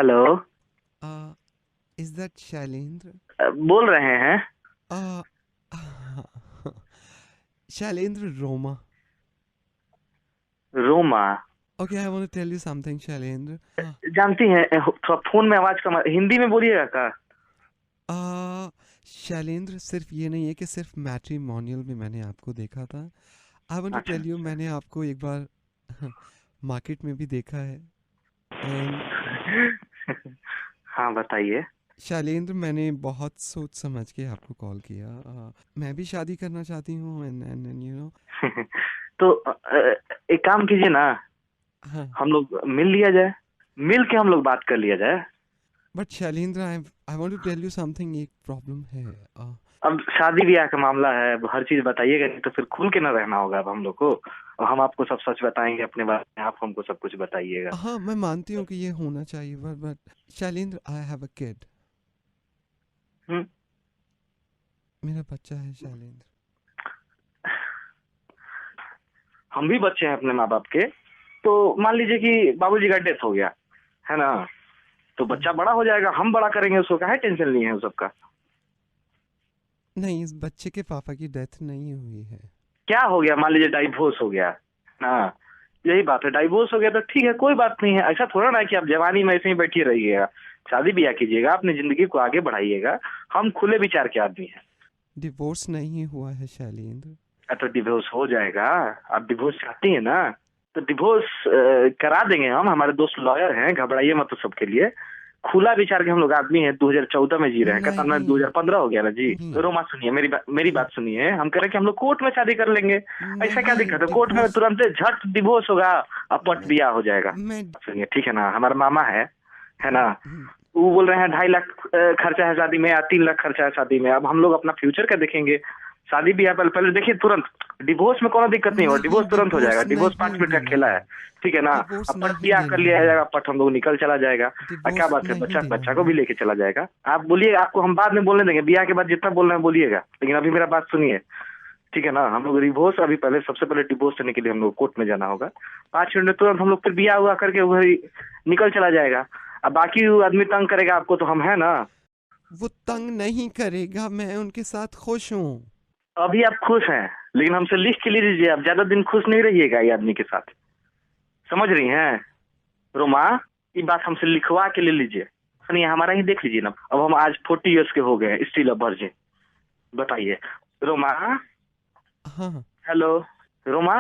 Hello. Is that Shailendra? बोल रहे हैं। Shailendra, Roma. Roma. Okay, I want to tell you something Shailendra. जानती हैं, थोड़ा फोन में आवाज कम, हिंदी में बोलिएगा का। शैलेंद्र, सिर्फ ये नहीं है कि सिर्फ मैट्रिमोनियल में मैंने आपको देखा था। आई वांट टू अच्छा। टेल यू, मैंने आपको एक बार मार्केट में भी देखा है। एंड हाँ बताइए। शैलेंद्र, मैंने बहुत सोच समझ के आपको कॉल किया। मैं भी शादी करना चाहती हूँ एंड यू नो। तो एक काम कीजिए ना, हाँ, हम लोग मिल लिया जाए, मिल के हम लोग बात कर लिया जाए। But Shailendra, I want to tell you something. एक प्रॉब्लम है। अब शादी ब्याह का मामला है, अब हर चीज बताइएगा, नहीं तो फिर खुल के ना रहना होगा अब हम लोग को। अब हम आपको सब सच बताएंगे अपने बारे में, आप हमको सब कुछ बताइएगा। हाँ, मैं मानती हूँ कि ये होना चाहिए, but Shailendra, I have a kid. Hmm. मेरा बच्चा है शैलेंद्र। हम भी बच्चे हैं अपने माँ बाप के। तो मान लीजिए कि बाबूजी का डेथ हो गया है ना, तो बच्चा बड़ा हो जाएगा, हम बड़ा करेंगे उसको, काहे टेंशन नहीं है उस सबका। नहीं, इस बच्चे के पापा की डेथ नहीं हुई है। क्या हो गया, मान लीजिए डाइवोर्स हो गया ना, यही बात है, डाइवोर्स हो गया तो ठीक है, कोई बात नहीं है। ऐसा थोड़ा ना है कि आप जवानी में ऐसे ही बैठी रहिएगा, शादी ब्याह कीजिएगा, अपनी जिंदगी को आगे बढ़ाइएगा। हम खुले विचार के आदमी हैं। डिवोर्स नहीं हुआ है शैलेंद्र। तो डिवोर्स हो जाएगा। आप डिवोर्स चाहती है ना, तो डिवोर्स करा देंगे हम, हमारे दोस्त लॉयर हैं, घबराइए मत। तो सबके लिए खुला विचार के हम लोग आदमी हैं, 2014 में जी रहे हैं, कहता मैं नहीं 2015 हो गया ना जी। नहीं रोमा सुनिए, मेरी बात सुनिए, हम कह रहे हैं कि हम लोग कोर्ट में शादी कर लेंगे। ऐसा क्या नहीं, दिक्कत है, कोर्ट में तुरंत झट डिवोर्स होगा और पट ब्याह हो जाएगा। मैं सुनिए ठीक है ना, हमारा मामा है ना, वो बोल रहे हैं 2.5 लाख खर्चा है शादी में या 3 लाख खर्चा है शादी में। अब हम लोग अपना फ्यूचर का देखेंगे, शादी ब्याह पहले देखिए, तुरंत डिवोर्स में कोनो दिक्कत नहीं हो, डिवोर्स तुरंत हो जाएगा, डिवोर्स 5 मिनट का खेला है, ठीक है ना। डिवोर्स अब पट नहीं ब्याह कर देना लिया है। जाएगा, पट हम लोग निकल चला जाएगा। क्या डिवोर्स बात है, नहीं बच्चा देना बच्चा को भी है। लेके चला जाएगा। आप बोलिए, आपको हम बाद में बोलने देंगे, ब्याह के बाद जितना बोलना है बोलिएगा, लेकिन अभी मेरा बात सुनिए, ठीक है ना। हम लोग डिवोर्स, अभी पहले सबसे पहले डिवोर्स लेने के लिए हम लोग कोर्ट में जाना होगा, 5 मिनट में तुरंत हम लोग फिर ब्याह हुआ करके वही निकल चला जाएगा। अब बाकी आदमी तंग करेगा आपको तो हम है ना। वो तंग नहीं करेगा, मैं उनके साथ खुश हूँ। अभी आप खुश हैं, लेकिन हमसे लिख के ले लीजिए, आप ज्यादा दिन खुश नहीं रहिएगा ये आदमी के साथ, समझ रही हैं रोमा। ये बात हमसे लिखवा के ले लीजिए, सुनिए हमारा ही देख लीजिए ना। अब हम आज 40 ईयर्स के हो गए, स्टिल अ वर्जिन। बताइए रोमा। हाँ। हेलो रोमा।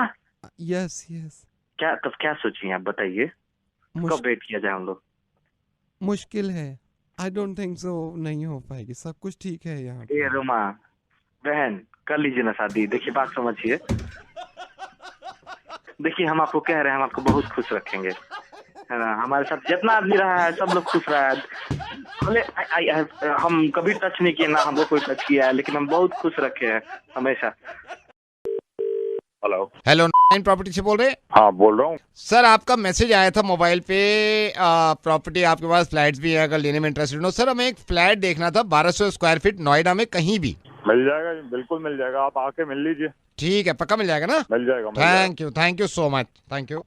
Yes yes. क्या तब क्या सोचिए आप बताइए, कब वेट किया जाए हम लोग। मुश्किल है। आई डोंट थिंक सो, नहीं हो पाएगी। सब कुछ ठीक है यहाँ ए पे। रोमा बहन, कर लीजिए ना शादी। देखिए बात समझिए, देखिए हम आपको कह रहे हैं, हम आपको बहुत खुश रखेंगे, है ना। हमारे साथ जितना आदमी रहा है सब लोग खुश रहा है। भले हम कभी टच नहीं किए ना, हमको कोई टच किया है, लेकिन हम बहुत खुश रखे हैं हमेशा। हेलो। हेलो, नाइन प्रॉपर्टी से बोल रहे हैं? हाँ बोल रहा हूँ सर, आपका मैसेज आया था मोबाइल पे। प्रॉपर्टी आपके पास फ्लैट्स भी है, अगर लेने में इंटरेस्टेड हो। सर, हमें एक फ्लैट देखना था 1200 स्क्वायर फीट, नोएडा में कहीं भी। मिल जाएगा जी, बिल्कुल मिल जाएगा, आप आके मिल लीजिए। ठीक है, पक्का मिल जाएगा ना? मिल जाएगा, मिल जाएगा। Thank you so much, thank you.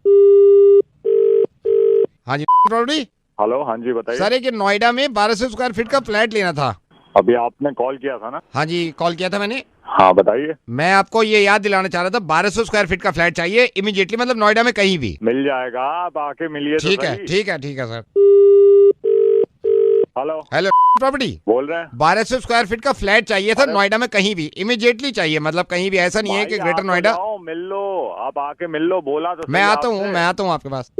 हाँ जी प्रॉपर्टी। हेलो, हाँ जी बताइए। सर, एक नोएडा में 1200 स्क्वायर फीट का फ्लैट लेना था। अभी आपने कॉल किया था ना? हाँ जी, कॉल किया था मैंने। हाँ बताइए। मैं आपको ये याद दिलाना चाह रहा था, 1200 स्क्वायर फीट का फ्लैट चाहिए इमीडिएटली, मतलब नोएडा में कहीं भी। मिल जाएगा, आप आके मिलिए तो ठीक है, सही। ठीक है, ठीक है सर। हेलो हेलो प्रॉपर्टी, बोल रहे हैं? 1200 स्क्वायर फीट का फ्लैट चाहिए था अरे नोएडा में कहीं भी, इमीडिएटली चाहिए, मतलब कहीं भी, ऐसा नहीं है कि भाई, ग्रेटर आप नोएडा। जाओ, मिल लो, आप आके मिल लो, बोला तो मैं सही आता हूँ, आपसे। मैं आता हूँ आपके पास।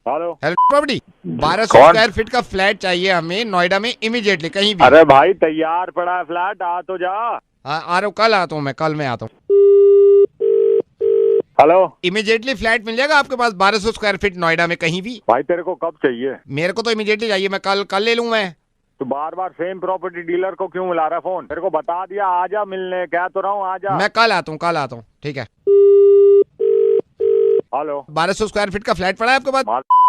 हेलो हेलो प्रॉपर्टी, 1200 कौन? स्क्वायर फीट का फ्लैट चाहिए हमें नोएडा में इमीडिएटली कहीं भी। अरे भाई, तैयार पड़ा है फ्लैट, आ तो जा। आ रहा हूँ, कल आता हूँ मैं, कल मैं आता हूँ। हेलो इमीडिएटली फ्लैट मिल जाएगा आपके पास 1200 स्क्वायर फीट नोएडा में कहीं भी? भाई, तेरे को कब चाहिए? मेरे को तो इमीडिएटली चाहिए, मैं कल कल ले लूँ मैं। तो बार बार सेम प्रॉपर्टी डीलर को क्यों मिला रहा है फोन? तेरे को बता दिया, आजा मिलने, कह तो रहा हूँ आजा। मैं कल आता हूँ, कल आता हूँ, ठीक है। हेलो 1200 स्क्वायर फीट का फ्लैट पड़ा है आपके पास?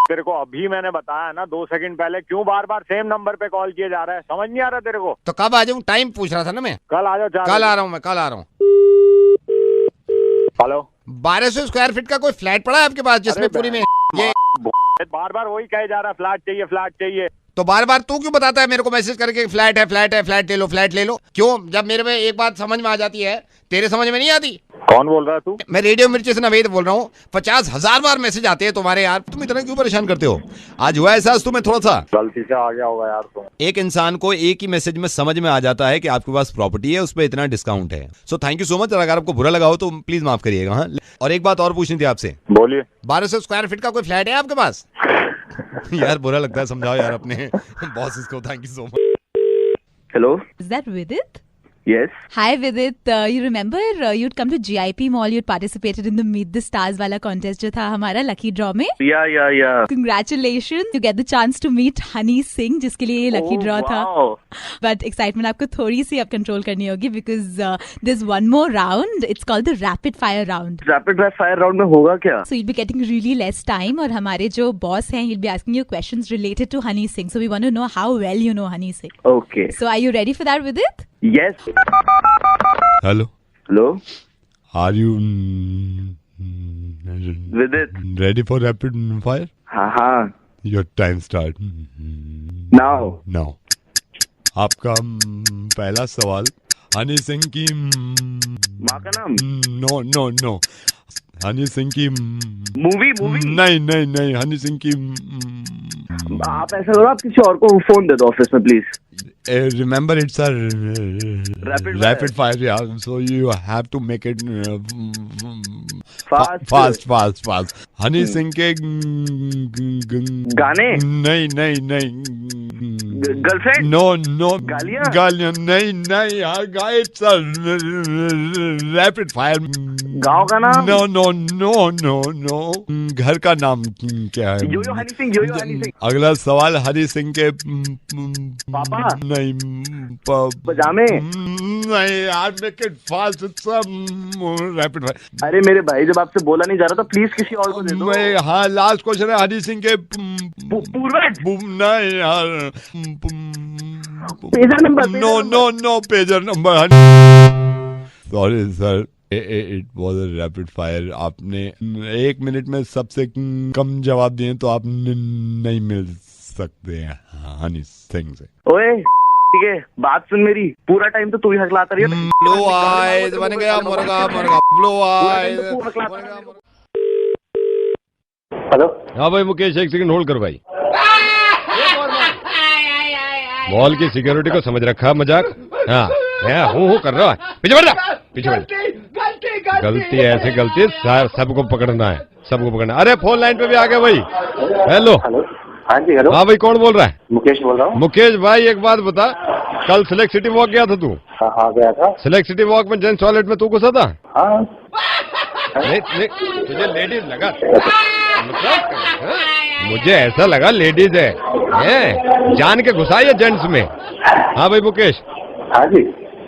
तेरे को अभी मैंने बताया ना 2 सेकंड पहले, क्यों बार बार सेम नंबर पे कॉल किए जा रहा है? समझ नहीं आ रहा तेरे को? तो कब आ जाऊँ, टाइम पूछ रहा था ना मैं। कल आ जाओ, 4 कल आ रहा हूँ मैं, कल आ रहा हूँ। हेलो 1200 स्क्वायर फीट का कोई फ्लैट पड़ा है आपके पास जिसमें अरे पूरी में बहन, ये बार बार वही कहे जा रहा है फ्लैट चाहिए फ्लैट चाहिए। तो बार बार तू क्यों बताता है मेरे को मैसेज करके फ्लैट है फ्लैट है फ्लैट ले लो फ्लैट ले लो? क्यों? जब मेरे में एक बात समझ में आ जाती है तेरे समझ में नहीं आती? कौन बोल रहा है तू? मैं रेडियो मिर्ची से नवेद बोल रहा हूँ। 50,000 बार मैसेज आते हैं तुम्हारे यार, तुम इतना क्यों परेशान करते हो? आज हुआ ऐसा तुम्हें थोड़ा सा गलती से आ गया होगा यार तुम। एक इंसान को एक ही मैसेज में समझ में आ जाता है कि आपके पास प्रॉपर्टी है, उस पर इतना डिस्काउंट है। So thank you so much. अगर आपको बुरा लगा हो तो प्लीज माफ करिएगा। हाँ, और एक बात और पूछनी थी आपसे। बोलिए। 1200 स्क्वायर फीट का कोई फ्लैट है आपके पास? यार बुरा लगता है, समझाओ यार अपने बॉसेस को। Thank you so much. Hello, Is that Vidit? Yes, Hi Vidit, you remember you'd come to GIP Mall, you'd participated in the Meet the Stars वाला contest जो था हमारा lucky draw में. या Congratulations, you get the chance to meet Honey Singh जिसके लिए ये lucky draw था. But excitement आपको थोड़ी सी अब control करनी होगी because there's one more round. It's called the rapid fire round. Rapid fire round में होगा क्या? So you'll be getting really less time और हमारे जो boss हैं he'll be asking you questions related to Honey Singh. So we want to know how well you know Honey Singh. ओके, So are you ready for that Vidit? Yes. Hello, hello are you Vidit? Ready for rapid fire? हाँ, your time start now. Now. आपका पहला सवाल हनी सिंह की माँ का नाम? No no no, Honey Singh की मूवी नहीं, हनी सिंह की आप ऐसा करो, आप किसी और को फोन दे दो ऑफिस में please. Remember it's a Rapid rapid fire, या so you have to make it fast. Honey Singh के गाने? नहीं गर्लफ्रेंड? नो गालियाँ? नहीं इट्स रैपिड फायर। गाँव का नाम? नो घर का नाम क्या है? यो हनी सिंह। अगला सवाल हनी सिंह के पापा? नहीं पजामे? नहीं यार, make it fast, it's rapid fire. अरे मेरे भाई, जब आपसे बोला नहीं जा रहा तो प्लीज किसी और को दे दो। हाँ, लास्ट क्वेश्चन है हनी सिंह के पूर्वज? नहीं यार, pager number? No pager number. Sorry sir, it was a rapid fire. आपने 1 मिनट में सबसे कम जवाब दिए तो आप नहीं मिल सकते हैं हनी सिंह से। ओए ठीक है, बात सुन मेरी, पूरा टाइम तो तू ही हकलाता रही है। ब्लू आइज बन गया मुर्गा, ब्लू आइज। हेलो। हाँ भाई मुकेश, एक सेकंड होल्ड कर भाई। मॉल की सिक्योरिटी को समझ रखा मजाक? हाँ, हूँ कर रहा है। पीछे बढ़ जा, पीछे बढ़ जा। गलती ऐसे गलती सबको पकड़ना है, सबको पकड़ना। अरे फोन लाइन पे भी आ गया भाई। हेलो। हाँ जी, हेलो। हाँ भाई, कौन बोल रहा है? मुकेश बोल रहा हूँ। मुकेश भाई, एक बात बता, कल सिलेक्ट सिटी वॉक गया था तू? हाँ गया था। सिलेक्ट सिटी वॉक में जेंट्स टॉयलेट में तू घुसा था? हाँ। नहीं, तुझे लेडीज लगा? मुझे ऐसा लगा लेडीज है जान के घुसा या जेंट्स में? हाँ भाई मुकेश। हाँ जी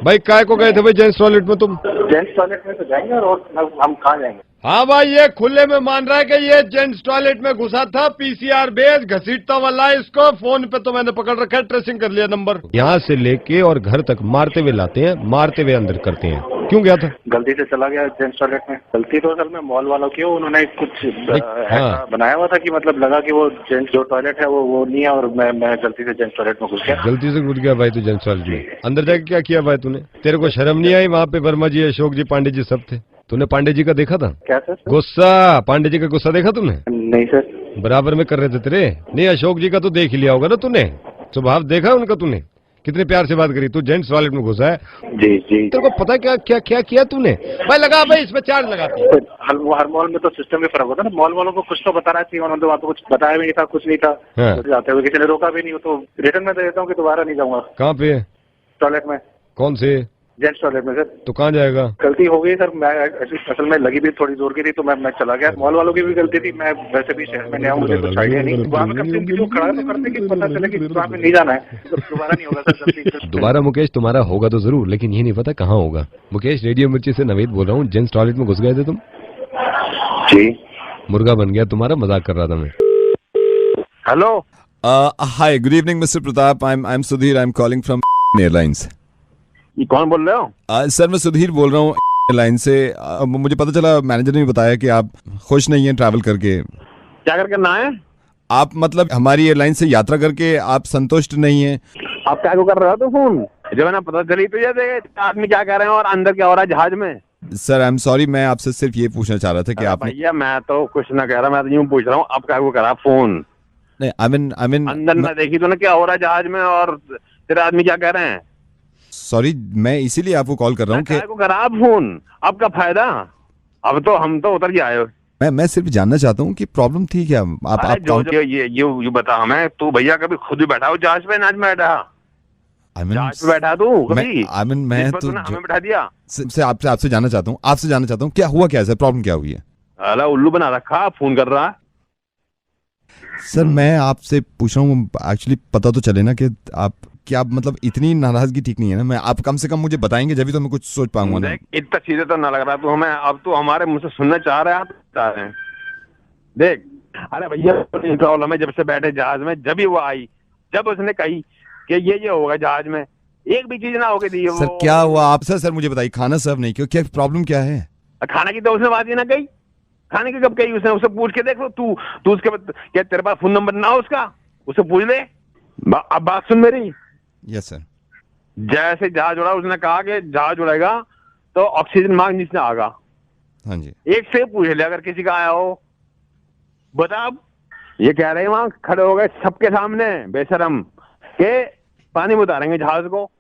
भाई, काय को गए थे भाई जेंट्स टॉयलेट में तुम? जेंट्स टॉयलेट में तो जाएंगे और हम कहाँ जाएंगे? हाँ भाई, ये खुले में मान रहा है कि ये जेंट्स टॉयलेट में घुसा था। पीसीआर बेस घसीटता वाला है इसको। फोन पे तो मैंने पकड़ रखा है, ट्रेसिंग कर लिया नंबर। यहाँ से लेके और घर तक मारते हुए लाते हैं, मारते हुए अंदर करते हैं। क्यों गया था? गलती से चला गया जेंट्स टॉयलेट में। गलती तो असल में मॉल वालों की, उन्होंने कुछ ऐसा बनाया हुआ था कि मतलब लगा कि वो जेंट्स जो टॉयलेट है वो नहीं है, और मैं गलती से जेंट्स टॉयलेट में घुस गया। गलती से घुस गया भाई तू जेंट्स टॉयलेट में? अंदर जाके क्या किया भाई तूने? तेरे को शर्म नहीं आई? वहाँ पे वर्मा जी, अशोक जी, पांडे जी सब थे। तूने पांडे जी का देखा था? क्या सर? गुस्सा, पांडे जी का गुस्सा देखा तुमने? नहीं सर। बराबर में कर रहे थे तेरे। नहीं, अशोक जी का तो देख ही लिया होगा ना तूने, स्वभाव देखा उनका तूने? कितने प्यार से बात करी। तू जेंट्स टॉयलेट में घुसा है। जी तेरे को पता है क्या क्या क्या किया तूने? भाई लगा भाई, इसमें चार्ज लगाती है। हर मॉल में तो सिस्टम में फर्क होता है ना। मॉल वालों को कुछ तो बताना चाहिए, उन्होंने तो वहाँ पे कुछ बताया भी नहीं था, कुछ नहीं था। जाते हुए किसी ने रोका भी नहीं, तो रिटर्न में दे देता हूँ कि दोबारा नहीं जाऊंगा। कहाँ पे? टॉयलेट में। कौन से? जेंट्स टॉयलेट में सर। तो कहाँ जाएगा? गलती हो गई सर, मैं असल में लगी भी थोड़ी दूर की थी तो मैं चला गया। मॉल वालों की भी गलती थी, मैं वैसे भी शहर में नया हूँ, मुझे कुछ आइडिया नहीं। वहाँ पे कम से कम खड़ा तो करते कि पता चले कि वहाँ पे नहीं जाना है, तो दोबारा नहीं होगा सर। दोबारा मुकेश तुम्हारा होगा तो जरूर, लेकिन ये नहीं पता कहाँ होगा। मुकेश, रेडियो मिर्ची से नवेद बोल रहा हूँ। जेंट्स टॉयलेट में घुस गए थे तुम? जी। मुर्गा बन गया तुम्हारा, मजाक कर रहा था मैं। Hello. Hi, good evening mister Pratap. I am Sudhir, I am calling from airlines. कौन बोल रहे हो? सर मैं सुधीर बोल रहा हूँ एयरलाइन से। मुझे पता चला, मैनेजर ने बताया कि आप खुश नहीं हैं ट्रैवल करके। क्या करके ना है? आप मतलब हमारी एयरलाइन से यात्रा करके आप संतुष्ट नहीं हैं? आप क्या को कर रहे हो तो फोन जो है ना, पता चली तुझे देख आदमी क्या कह रहे हैं और अंदर क्या हो रहा है जहाज में। सर आई एम सॉरी, मैं आपसे सिर्फ ये पूछना चाह रहा था कि आपने भैया मैं तो कुछ ना कह रहा, मैं तो यूं पूछ रहा हूँ आप क्या को करा फोन। नहीं आई मीन अंदर ना देखी तो ना क्या हो रहा है जहाज में और तेरे आदमी क्या कह रहे हैं। सॉरी, मैं इसीलिए आपको कॉल कर रहा हूँ कि क्या को करा आप फोन, आपका फायदा। अब तो हम तो उतर ही आए। मैं सिर्फ जानना चाहता हूँ कि प्रॉब्लम थी क्या? आप अरे जो ये बता हमें, तू भैया कभी खुद भी बैठा हो जहाज पे? नाच में बैठा जहाज पे बैठा तू कभी? मैं तो हमें बैठा दिया। आपसे जानना चाहता हूँ क्या हुआ, क्या है प्रॉब्लम, क्या हुई है? अला उल्लू बना रखा, फोन कर रहा है। सर मैं आपसे पूछ रहा हूँ एक्चुअली, पता तो चले ना कि आप क्या मतलब इतनी नाराजगी ठीक नहीं है ना। मैं आप कम से कम मुझे बताएंगे जब भी तो मैं कुछ सोच पाऊंगा ना। इतना सीधे तो ना लग रहा तू हमें। अब तो हमारे मुझसे सुनना चाह रहे हैं, आप बता रहे हैं। देख अरे भैया प्रॉब्लम है, जब से बैठे जहाज में, जब ही वो आई, जब उसने कही कि ये होगा जहाज में, एक भी चीज ना होगी दी। सर क्या हुआ आप? सर मुझे बताइए, खाना सर्व नहीं क्यों, क्या प्रॉब्लम क्या है? खाने की तो उसने बात ही ना कही। खाने की कब कही उसने? उससे पूछ के देख लो तू उसके क्या तेरे पास फोन नंबर ना हो उसका? उससे पूछ ले। अब बात सुन मेरी। Yes sir. जैसे जहाज उड़ा, उसने कहा कि जहाज उड़ेगा तो ऑक्सीजन मांग जिसने आगा। हाँ जी। एक से पूछ ले अगर किसी का आया हो, बता। ये कह रहे हैं वहां खड़े हो गए सबके सामने बेशरम के पानी में उतारेंगे जहाज को।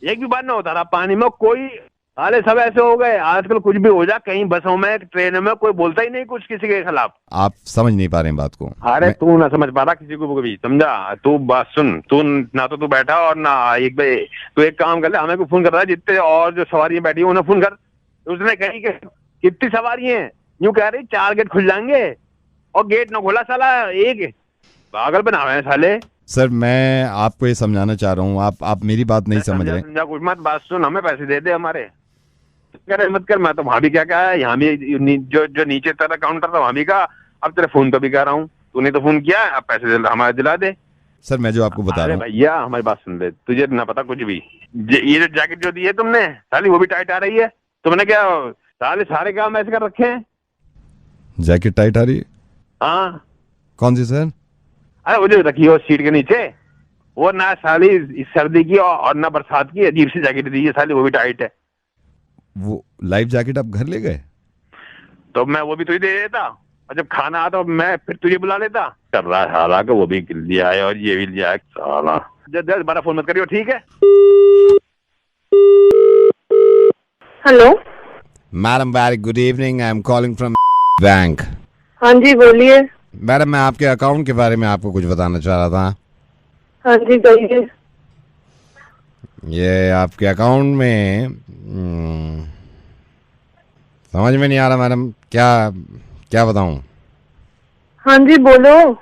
एक भी बार ना उतारा पानी में कोई। अरे सब ऐसे हो गए आजकल, कुछ भी हो जाए कहीं बसों में ट्रेनों में कोई बोलता ही नहीं कुछ किसी के खिलाफ। आप समझ नहीं पा रहे हैं बात को। अरे तू ना समझ पा रहा किसी को भी, समझा? तू बात सुन, तू ना तो तू बैठा और ना एक भाई, तू एक काम कर ले, हमें को फोन कर रहा है जितने और जो सवारियां बैठी है उन्हें फोन कर। उसने कही कि कितनी सवारी है, यूं कह रही 4 गेट खुल जाएंगे और गेट ना खोला साला एक। पागल बना हुए हैं साले। सर मैं आपको ये समझाना चाह रहा हूँ, आप मेरी बात नहीं समझ रहे। समझा कुछ मत, बात सुन, हमें पैसे दे दे हमारे। मत कर, मैं तो वहां भी क्या है, यहाँ भी जो नीचे तेरा काउंटर था वहां भी कहा, अब तेरे फोन पे भी कह रहा हूँ, तूने तो फोन किया, अब पैसे हमारे दिला दे। सर मैं जो आपको बता रहा हूँ भैया हमारी बात सुन ले, तुझे ना पता कुछ भी। ये जो जैकेट जो दी है तुमने साली, वो भी टाइट आ रही है। तुमने क्या साले सारे काम ऐसे कर रखे हैं? जैकेट टाइट आ रही है? हाँ। कौन सी सर? अरे वो जो रखी हो सीट के नीचे, वो ना साली इस सर्दी की और ना बरसात की, अजीब सी जैकेट दी है साली, वो भी टाइट है। वो लाइफ जैकेट आप घर ले गए? तो मैं वो भी तुझे दे देता, और जब खाना आता मैं फिर तुझे बुला लेता। कर रहा है हालांकि कि वो भी लिया है और ये भी लिया है साला। दोबारा फोन मत करियो, ठीक है? Hello madam, very good evening, I am calling from bank. हाँ जी बोलिए। मैडम मैं आपके अकाउंट के बारे में आपको कुछ बताना चाह रहा था। हाँ जी कहिए। ये आपके अकाउंट में समझ में नहीं आ रहा मैडम, क्या बताऊं? हाँ जी बोलो।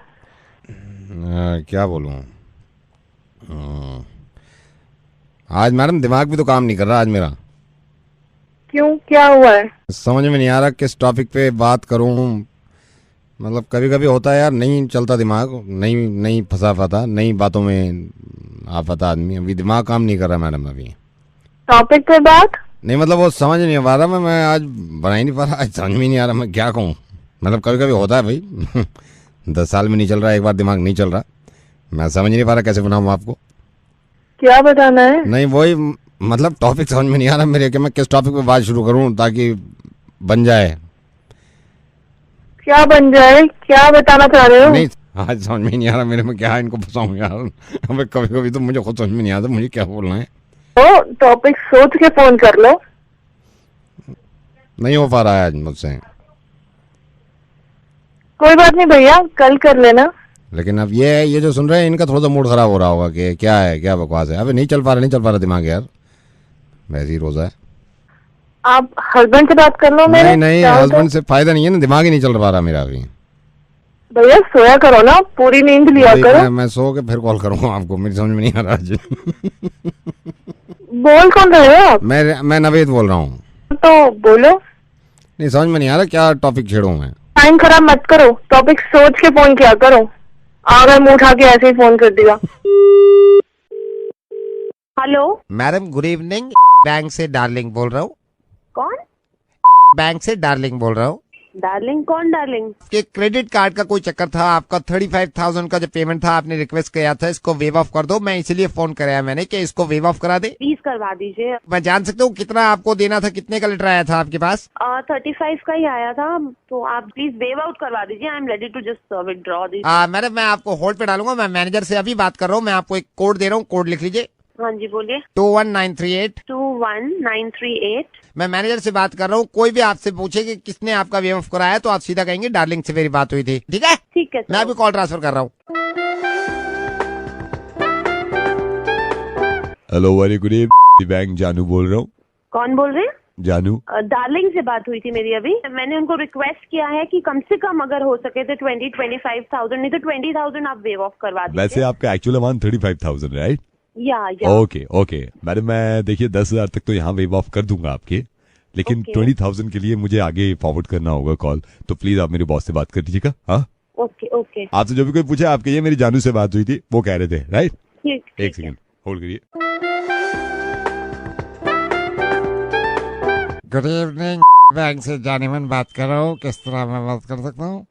क्या बोलूं? आज मैडम दिमाग भी तो काम नहीं कर रहा आज मेरा। क्यों, क्या हुआ है? समझ में नहीं आ रहा किस टॉपिक पे बात करूं। मतलब कभी कभी होता है यार, नहीं चलता दिमाग, नहीं फंसा पाता, नई बातों में आ पाता आदमी। अभी दिमाग काम नहीं कर रहा मैडम अभी। टॉपिक पे बात नहीं मतलब वो समझ नहीं पा रहा मैं आज बना ही नहीं पा रहा, आज समझ में नहीं आ रहा मैं क्या कहूँ। मतलब कभी कभी होता है भाई 10 साल में नहीं चल रहा, एक बार दिमाग नहीं चल रहा, मैं समझ नहीं पा रहा कैसे बनाऊँ आपको। क्या बताना है? नहीं वही मतलब टॉपिक समझ में नहीं आ रहा मेरे कि मैं किस टॉपिक पे बात शुरू करूँ ताकि बन जाए। क्या बन जाए, क्या बताना चाह रहे हो? नहीं आज समझ में नहीं आ रहा मेरे में क्या इनको फंसाऊँ यार। अबे कभी कभी तो मुझे खुद समझ में नहीं आता मुझे क्या बोलना है। तो टॉपिक सोच के फोन कर लो। नहीं हो पा रहा है आज मुझसे। कोई बात नहीं भैया, कल कर लेना। लेकिन अब ये जो सुन रहे हैं इनका थोड़ा सा मूड खराब हो रहा होगा कि क्या है, क्या बकवास है। अबे नहीं चल पा रहा दिमाग यार, वैसे ही रोजा है। आप हस्बैंड से बात कर लो मेरे। नहीं हस्बैंड से फायदा नहीं है ना, दिमाग ही नहीं चल पा रहा मेरा अभी। भैया सोया करो ना, पूरी नींद लिया करो। मैं सो के फिर कॉल करूंगा आपको, मेरी समझ में नहीं आ रहा आज। बोल कौन रहे हो आप? मैं नवेद बोल रहा हूँ। तो बोलो। नहीं समझ में नहीं आ रहा क्या टॉपिक छेड़ूं मैं। टाइम खराब मत करो, टॉपिक सोच के फोन किया करो। अगर मुंह उठा के ऐसे ही फोन कर दिया। Hello madam good evening, bank से डार्लिंग बोल रहा हूँ। कौन? बैंक से डार्लिंग बोल रहा हूँ। डार्लिंग? कौन डार्लिंग? कि क्रेडिट कार्ड का कोई चक्कर था, आपका 35,000 का जो पेमेंट था आपने रिक्वेस्ट किया था इसको वेव ऑफ कर दो, मैं इसलिए फोन कराया मैंने कि इसको वेव ऑफ करा दे। प्लीज करवा दीजिए। मैं जान सकता हूँ कितना आपको देना था, कितने का लेटर आया था आपके पास? 35 का ही आया था, तो आप प्लीज वेव आउट करवा दीजिए। I am ready to just withdraw this. Madam मैं आपको होल्ड पे डालूंगा, मैं मैनेजर से अभी बात कर रहा हूँ, मैं आपको एक कोड दे रहा हूँ, कोड लिख लीजिए। हाँ जी बोलिए। 21938। 21938। मैं मैनेजर से बात कर रहा हूँ, कोई भी आपसे पूछे कि किसने आपका वेव ऑफ कराया तो आप सीधा कहेंगे डार्लिंग से मेरी बात हुई थी, ठीक है? ठीक है। मैं अभी कॉल ट्रांसफर कर रहा हूँ। Hello very good evening, bank जानू बोल रहा हूँ। कौन बोल रहे हैं? जानू। डार्लिंग से बात हुई थी मेरी अभी। मैंने उनको रिक्वेस्ट किया है कि कम से कम अगर हो सके तो 25,000 नहीं तो 20,000 आप वेव ऑफ करवा दीजिए। वैसे आपका एक्चुअल अमाउंट 35,000 राइट? या ओके मैडम, मैं देखिए 10,000 तक तो यहाँ वेव ऑफ कर दूंगा आपके, लेकिन 20,000 के लिए मुझे आगे फॉरवर्ड करना होगा कॉल, तो प्लीज आप मेरे बॉस से बात कर दीजिएगा। हाँ ओके। आपसे जो भी कोई पूछे आप कहिए मेरी जानू से बात हुई थी, वो कह रहे थे राइट? ठीक एक सेकंड होल्ड करिए। गुड इवनिंग, बैंक से जानेमन बात कर रहा हूँ, किस तरह मैं बात कर सकता हूँ?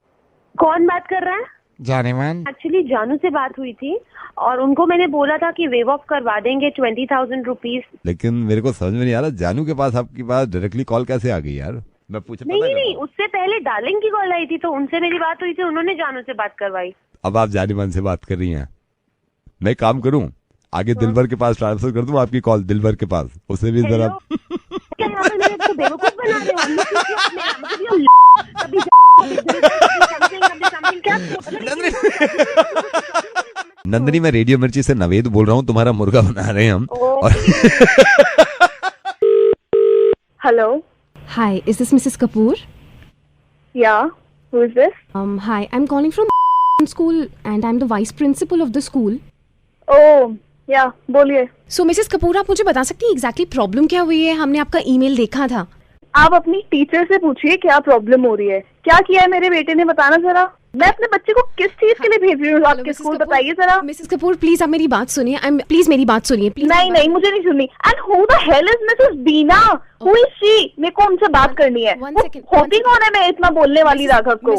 कौन बात कर रहा है? जानेमन। एक्चुअली जानू से बात हुई थी और उनको मैंने बोला था कि वेव ऑफ करवा देंगे 20,000 रुपीज। लेकिन मेरे को समझ में नहीं आ रहा जानू के पास आपके पास डायरेक्टली कॉल कैसे आ गई यार? मैं पूछा नहीं, उससे पहले डार्लिंग की कॉल आई थी तो उनसे मेरी बात हुई थी, उन्होंने जानू से बात करवाई। अब आप जानेमन से बात कर रही हैं, मैं काम करूं आगे दिलबर के पास ट्रांसफर कर दूं आपकी कॉल दिलबर के पास, उसे भी जरा क्या यहाँ पे मेरे को बेवकूफ बना रहे हो? नंदनी, मैं रेडियो मिर्ची से नवेद बोल रहा हूँ, तुम्हारा मुर्गा बना रहे हैं हम। Hello. Hi, is this Mrs. Kapoor? Yeah, who is this? Hi, I'm calling from school and I'm the vice principal of the school. Oh, yeah, बोलिए। So Mrs. Kapoor, आप मुझे बता सकती हैं exactly problem क्या हुई है? हमने आपका ईमेल देखा था। आप अपनी टीचर से पूछिए क्या प्रॉब्लम हो रही है, क्या किया है मेरे बेटे ने, बताना जरा। मैं अपने बच्चे को किस चीज के लिए भेज रही हूँ आपके स्कूल, बताइए जरा। मिसेस कपूर प्लीज आप मेरी बात सुनिए, प्लीज मेरी बात सुनिए प्लीज। नहीं मुझे नहीं सुननी। And who the hell is Mrs Beena? Who is she? मेरे को उनसे बात करनी है। होती कौन है मैं इतना बोलने वाली राघव को?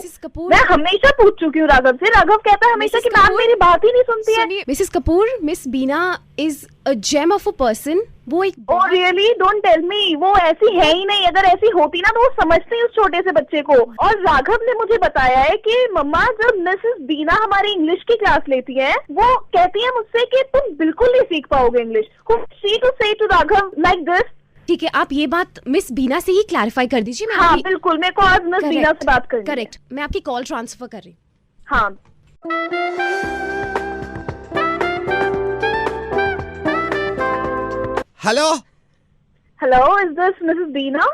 मैं हमेशा पूछ चुकी हूँ राघव से, राघव कहता है हमेशा कि मैम मेरी बात ही नहीं सुनती है। Mrs Kapoor, miss Beena is a gem of a person. वो एक oh really? Don't tell me, वो ऐसी है ही नहीं। अगर ऐसी होती ना तो वो समझती उस छोटे से बच्चे को। और राघव ने मुझे बताया है कि मम्मा जब मिसेस बीना हमारी इंग्लिश की क्लास लेती है वो कहती है मुझसे कि तुम बिल्कुल नहीं सीख पाओगे इंग्लिश। शी टू से टू राघव लाइक दिस। ठीक है, आप ये बात मिस बीना से ही क्लैरिफाई कर दीजिए। हाँ बिल्कुल, मेरे को आज मिस बीना से बात करनी है। करेक्ट, मैं आपकी कॉल ट्रांसफर कर रही हूँ। हाँ hello hello, is this Mrs Beena?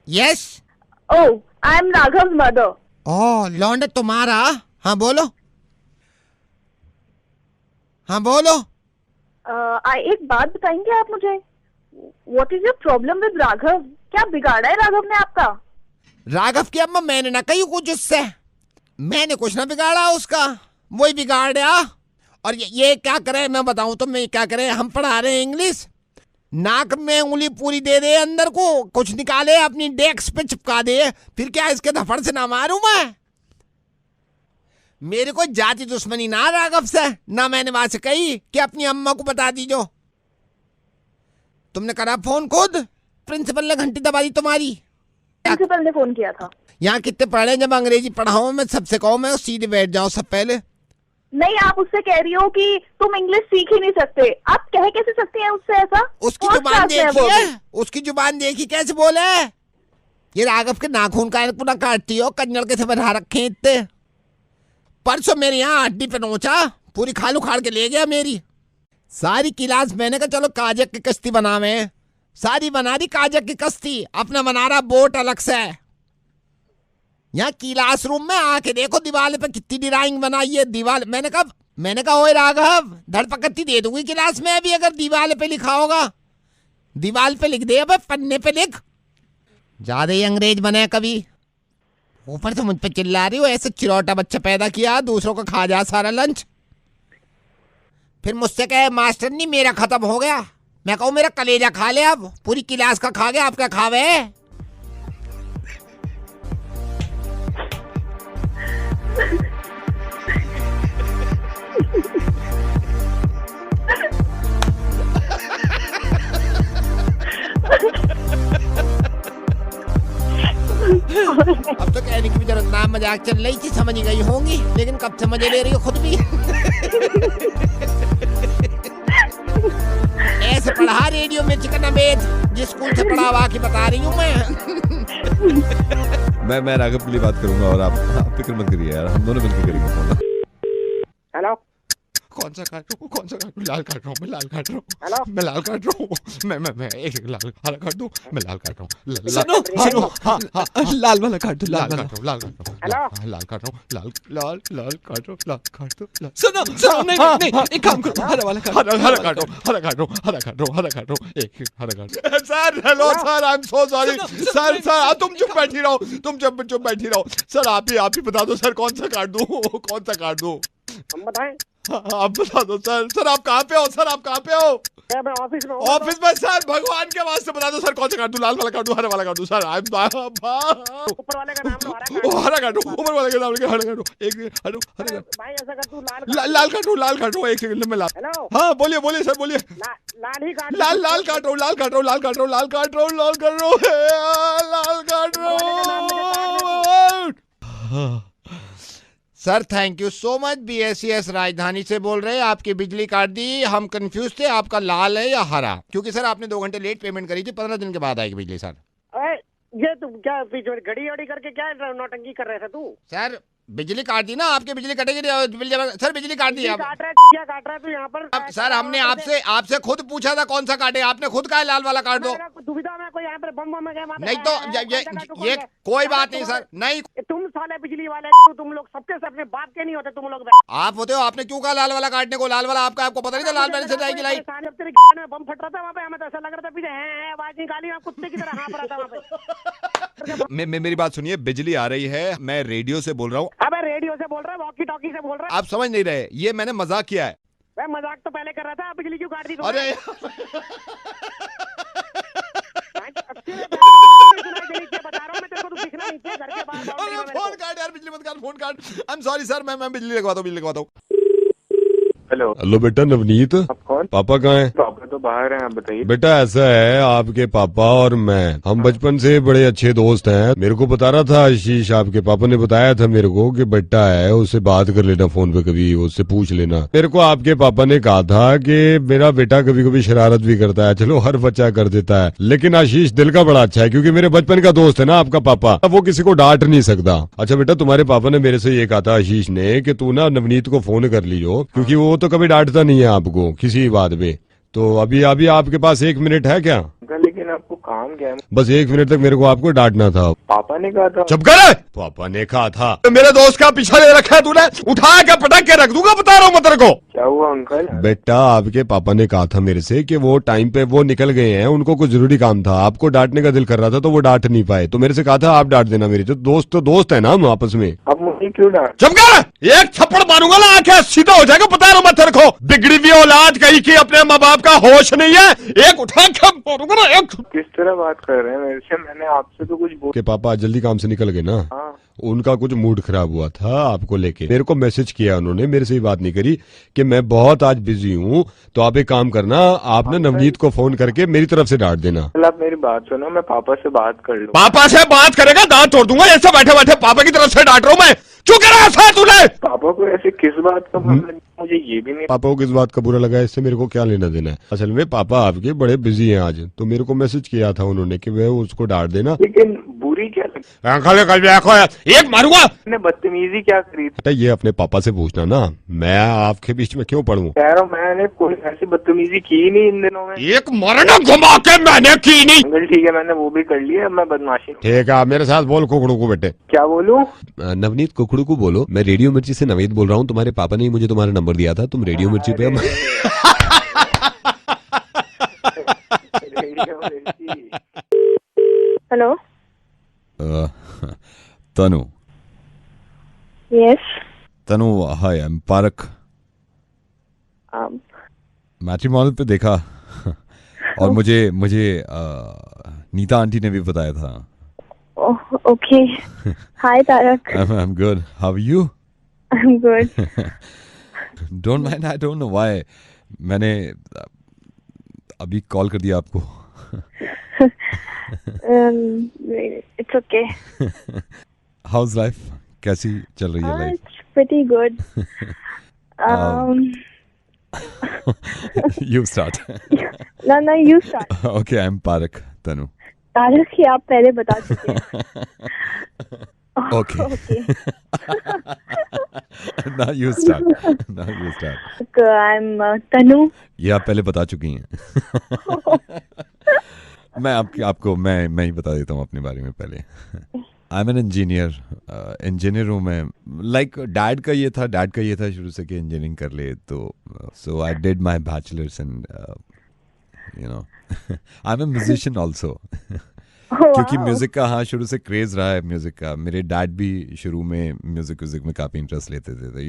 Yes. Oh, I am Raghav mother. Oh लौंडे तुम्हारा? हाँ बोलो, हाँ बोलो। एक बात बताएंगे आप मुझे, what is your problem with Raghav? क्या बिगाड़ा है राघव ने आपका? राघव की अम्मा मैंने ना कही कुछ उससे, मैंने कुछ ना बिगाड़ा उसका, वही बिगाड़ा। और ये क्या करे मैं बताऊं तो, मैं क्या करे, हम पढ़ा रहे हैं इंग्लिश, नाक में उंगली पूरी दे दे अंदर को, कुछ निकाले अपनी डेस्क पे चिपका दे, फिर क्या इसके धफड़ से ना मारूं मैं? मेरे को जाति दुश्मनी ना राघव से, ना मैंने वहां से कही कि अपनी अम्मा को बता दीजो। तुमने करा फोन खुद? प्रिंसिपल ने घंटी दबा दी तुम्हारी? प्रिंसिपल ने फोन किया था। यहाँ कितने पढ़े, जब अंग्रेजी पढ़ाऊं मैं सबसे कहूँ मैं सीधे बैठ जाओ सब पहले। नहीं, आप उससे कह रही हो कि तुम इंग्लिश सीख ही नहीं सकते। आप कह कैसे सकती हैं उससे ऐसा? उसकी जुबान देखिए, उसकी जुबान देखी कैसे बोले। ये राघव के नाखून का पूरा काटती हो, कन्नड़ के से बढ़ा रखे इतने। परसों मेरे यहाँ हड्डी पे नोचा, पूरी खाल उखाड़ के ले गया मेरी सारी क्लास। मैंने कहा चलो काजक की कश्ती बनावे, सारी बना दी काजक की कश्ती, अपना बना रहा बोट अलग से। यहाँ क्लासरूम में आके देखो दीवार पे कितनी ड्राइंग बनाई है दीवार। मैंने कहा ओए राघव, धड़पकड़ती दे दूंगी क्लास में अभी अगर दीवार पे लिखा होगा। दीवार पे लिख दे, अब पन्ने पे लिख। ज्यादा ही अंग्रेज बने कभी, ऊपर से मुझ पे चिल्ला रही हो, ऐसे चिरौटा बच्चा पैदा किया, दूसरों का खा जा सारा लंच। फिर मुझसे कहे मास्टर नहीं मेरा खत्म हो गया, मैं कहूँ मेरा कलेजा खा ले, अब पूरी क्लास का खा गया, आप क्या खावे? अब तो कहने की भी जरूरत ना, मजाक चल रही थी, समझ गई होंगी, लेकिन कब से मजे ले रही हो खुद भी। ऐसे पढ़ा रेडियो में चिकन अमेज, जिस स्कूल से पढ़ा हुआ की बता रही हूँ मैं राघव के लिए बात करूंगा और आप फिक्र मत करिए यार, हम दोनों मिलकर करेंगे। हेलो, कौन सा काट रहा हूँ, कौन सा काट रहा हूँ? लाल काट रहा हूँ, मैं लाल काट रहा हूँ। हेलो, मैं लाल काट रहा हूँ, मैं एक लाल हरा काट दूँ, मैं लाल काट रहा हूँ। सुनो हाँ, लाल वाला काट दो, लाल वाला। लाल काट रहा हूँ, लाल काट रहा हूँ, लाल काट रहा हूँ, लाल काट दो, लाल। सुनो नहीं एक काम करो, हरा वाला काट। हरा काट रहा हूँ, एक हरा काट। Sir hello sir, I am so sorry sir, आप तुम चुप बैठी रहो, तुम चुप बैठी रहो। सर आप ही बता दो सर, कौन सा काट दूँ? हम बताएं? आप बता दो सर आप कहाँ पे हो? मैं ऑफिस में हूँ। ऑफिस में सर, भगवान के वास्ते बता दो सर, कौन सा काट दूं? लाल वाला काट दूं, हरा वाला काट दूं? सर ऊपर वाले का नाम लो, हरा काट दूं, ऊपर वाले का नाम लेके हरा काट दूं, एक हरा भाई ऐसा कर तू लाल काट दूं, एक सेकंड में लाल। हेलो, हाँ बोलिए सर, बोलिए। लाल ही काट, लाल काट रहा हूँ। Sir thank you so much, BSES राजधानी से बोल रहे हैं, आपकी बिजली काट दी, हम कंफ्यूज थे आपका लाल है या हरा, क्योंकि सर आपने 2 घंटे लेट पेमेंट करी थी, 15 दिन के बाद आएगी बिजली सर। ये तुम क्या घड़ी वड़ी करके क्या नौटंकी कर रहे थे तू? सर बिजली काट दी ना आपकी, बिजली कटेगी सर, बिजली काट दी। क्या काट रहा है तू यहाँ पर? अब सर हमने आपसे खुद पूछा था कौन सा काटे, आपने खुद कहा लाल वाला काट दो। दुविधा में कोई यहाँ पर बम में गया? नहीं तो ये कोई बात नहीं सर, नहीं तुम साले बिजली वाले, तुम लोग सबके सब अपने बाप के नहीं होते तुम लोग। आप होते हो, आपने क्यों कहा लाल वाला काटने को? लाल वाला आपको पता नहीं था लाल वाले से जाएगी लाइट? बम फट रहा था वहाँ पे, हमें तो ऐसा लग रहा था पीछे आवाज निकाली, आप कुत्ते की तरह हाँफ रहा था वहाँ पे। मेरी बात सुनिए, बिजली आ रही है, मैं रेडियो से बोल रहा हूँ। अबे रेडियो से बोल रहा है, वॉकी टॉकी से बोल रहा है? आप समझ नहीं रहे, ये मैंने मजाक किया है। मैं मजाक तो पहले कर रहा था, बिजली क्यों काट दी? अरे फोन काट यार, बिजली मत काट, फोन काट। आई एम सॉरी सर, मैं बिजली लगवाता हूँ। हेलो बेटा नवनीत, आप कौन? पापा कहाँ हैं? पापा तो बाहर हैं, आप बताइए। बेटा ऐसा है, आपके पापा और मैं, हम बचपन से बड़े अच्छे दोस्त हैं। मेरे को बता रहा था आशीष, आपके पापा ने बताया था मेरे को कि बेटा है, उससे बात कर लेना फोन पे, कभी उससे पूछ लेना। मेरे को आपके पापा ने कहा था कि मेरा बेटा कभी कभी शरारत भी करता है, चलो हर बच्चा कर देता है, लेकिन आशीष दिल का बड़ा अच्छा है, क्योंकि मेरे बचपन का दोस्त है ना आपका पापा, वो किसी को डांट नहीं सकता। अच्छा बेटा, तुम्हारे पापा ने मेरे से ये कहा था आशीष ने कि तू ना नवनीत को फोन कर लियो, क्योंकि वो तो कभी डांटता नहीं है आपको किसी बात में। तो अभी आपके पास 1 मिनट है क्या? लेकिन आपको काम क्या है? बस 1 मिनट तक मेरे को आपको डांटना था। पापा ने कहा था। चुप कर, पापा ने कहा था। मेरे दोस्त का पीछा ले रखा है तूने, उठा के पटक के रख दूंगा, बता रहा हूँ मैं तेरे को। क्या हुआ अंकल? बेटा आपके पापा ने कहा था मेरे से कि वो टाइम पे वो निकल गए हैं, उनको कुछ जरूरी काम था, आपको डांटने का दिल कर रहा था तो वो डांट नहीं पाए, तो मेरे से कहा था आप डांट देना। मेरे जो दोस्त है ना हम आपस में। अब मुझे क्यों डांट? चुप कर, एक थप्पड़ मारूंगा ना आंखें सीधा हो जाएगा, बता रहा हूँ मैं तेरे को। बिगड़ी हुई औलाद कहीं की, अपने माँ बाप का होश नहीं है, एक उठा के मारूंगा ना एक। किस तरह बात कर रहे हैं मेरे से? मैंने आपसे तो कुछ के पापा जल्दी काम से निकल गए ना, उनका कुछ मूड खराब हुआ था आपको लेके, मेरे को मैसेज किया उन्होंने, मेरे से ही बात नहीं करी कि मैं बहुत आज बिजी हूँ, तो आप एक काम करना, आप ना नवनीत को फोन करके मेरी तरफ से डांट देना। आप मेरी बात सुनो, मैं पापा से बात कर लूँ। पापा से बात करेगा दांत तोड़ दूंगा, ऐसे बैठे बैठे पापा की तरफ से डांट रहा हूँ मैं, क्यों कर रहा है तूने? पापा को ऐसे किस बात का मुझे ये भी नहीं। पापा को किस बात का बुरा लगा, इससे मेरे को क्या लेना देना है? असल में पापा आपके बड़े बिजी हैं आज, तो मेरे को मैसेज किया था उन्होंने कि वह उसको डांट देना। लेकिन बुरी क्या लगी? एक मारूंगा। मैंने बदतमीजी क्या करी थी? ये अपने पापा से पूछना ना, मैं आपके बीच में क्यों पढ़ूं? कह रहा हूँ मैंने कोई ऐसी बदतमीजी की नहीं इन दिनों में। एक मरना घुमा के मैंने की नहीं। अंकल ठीक है, मैंने वो भी कर लिया, मैं बदमाशी। ठीक है, मेरे साथ बोल कुकड़ू को बेटे। क्या बोलूं? नवनीत कुकड़ू को बोलो, मैं रेडियो मिर्ची से नवनीत बोल रहा हूँ, तुम्हारे पापा ने मुझे तुम्हारा नंबर दिया था, तुम रेडियो मिर्ची पे। Hello Tanu. Yes Tanu hi, I am park. Matrimonial पे देखा और मुझे नीता आंटी ने भी बताया था। Okay, hi Tarak. I'm good. How are you? I'm good. Don't mind, I don't know why मैंने अभी कॉल कर दिया आपको. It's okay. हाउस लाइफ कैसी चल रही है life? It's pretty good. You start. No, you start. Okay, I'm Parak Tanu. Tarak ही आप पहले बता चुके हैं. Okay. Okay. Now you start. I'm Tanu. ये आप पहले बता चुकी हैं. मैं ही बता देता हूँ अपने बारे में पहले. I'm an engineer. इंजीनियर हूँ मैं. Like डैड का ये था शुरू से कि इंजीनियरिंग कर ले, तो so I did my bachelor's and I'm a musician also. क्योंकि म्यूजिक का शुरू से क्रेज रहा है म्यूजिक का. मेरे डैड भी शुरू में म्यूजिक में काफी इंटरेस्ट लेते थे,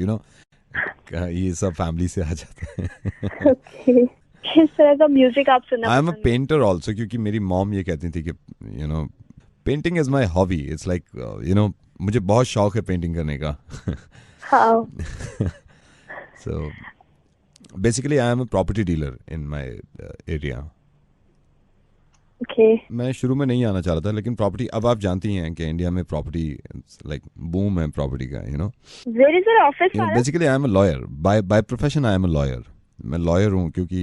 ये सब फैमिली से आ जाता है. किस तरह का म्यूजिक आप सुनना? आई एम अ पेंटर ऑल्सो, क्योंकि मेरी मॉम ये कहती थी कि painting is my hobby. It's like मुझे बहुत शौक है पेंटिंग करने का. So basically I am a property dealer in my area. मैं शुरू में नहीं आना चाह रहा था, लेकिन प्रॉपर्टी, अब आप जानती हैं कि इंडिया में प्रॉपर्टी लाइक बूम है प्रॉपर्टी का. Where is your office? Basically I am a lawyer by profession. I am a lawyer. मैं लॉयर हूँ क्योंकि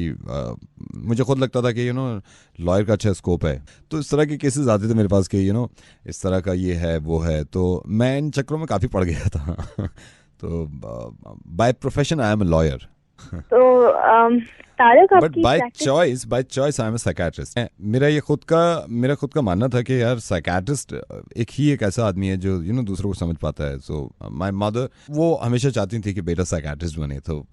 मुझे खुद लगता था कि लॉयर का अच्छा स्कोप है. तो इस तरह के केसेस आते थे मेरे पास कि इस तरह का ये है वो है, तो मैं इन चक्रों में काफ़ी पड़ गया था. तो by profession I am a lawyer. But by choice I am a psychiatrist. मेरा खुद का मानना था कि यार साइकियाट्रिस्ट एक ऐसा आदमी है जो दूसरों को समझ पाता है. सो माय मदर वो हमेशा चाहती थी कि बेटा साइकियाट्रिस्ट बने. तो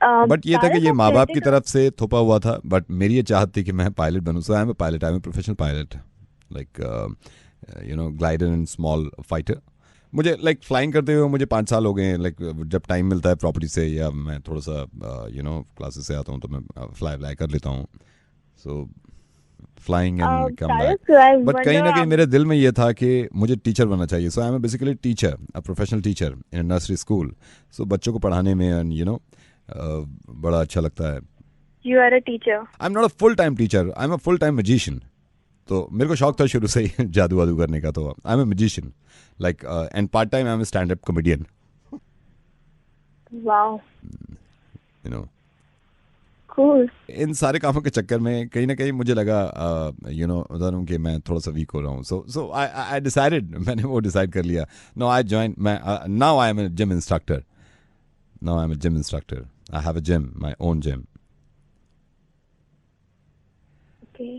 बट ये था कि ये माँ बाप की तरफ से थोपा हुआ था. बट मेरी ये चाहत थी कि मैं पायलट बनूं. So I am a pilot. I am a professional pilot, like glider and small fighter. मुझे फ्लाइंग करते हुए मुझे 5 साल हो गए हैं. जब टाइम मिलता है प्रॉपर्टी से या मैं थोड़ा सा क्लासेस से आता हूँ तो मैं फ्लाई कर लेता हूँ. सो flying and come back. But कहीं ना कहीं मेरे दिल में ये था कि मुझे टीचर बनना चाहिए. So I am basically teacher, a professional teacher in nursery school. सो बच्चों को पढ़ाने में एंड बड़ा अच्छा लगता है. You are a teacher. I am not a full time teacher, I am a full time magician. तो मेरे को शौक था शुरू से ही जादू वादू करने का. तो आई am a magician and part time I am a stand up comedian. Wow. Cool. इन सारे कामों के चक्कर में कहीं ना कहीं मुझे लगा कि मैं थोड़ा सा वीक हो रहा हूँ. सो आई डिसाइडेड, मैंने वो डिसाइड कर लिया. Now I am a gym instructor. Now I'm a gym instructor. I have a gym, my own gym. Okay.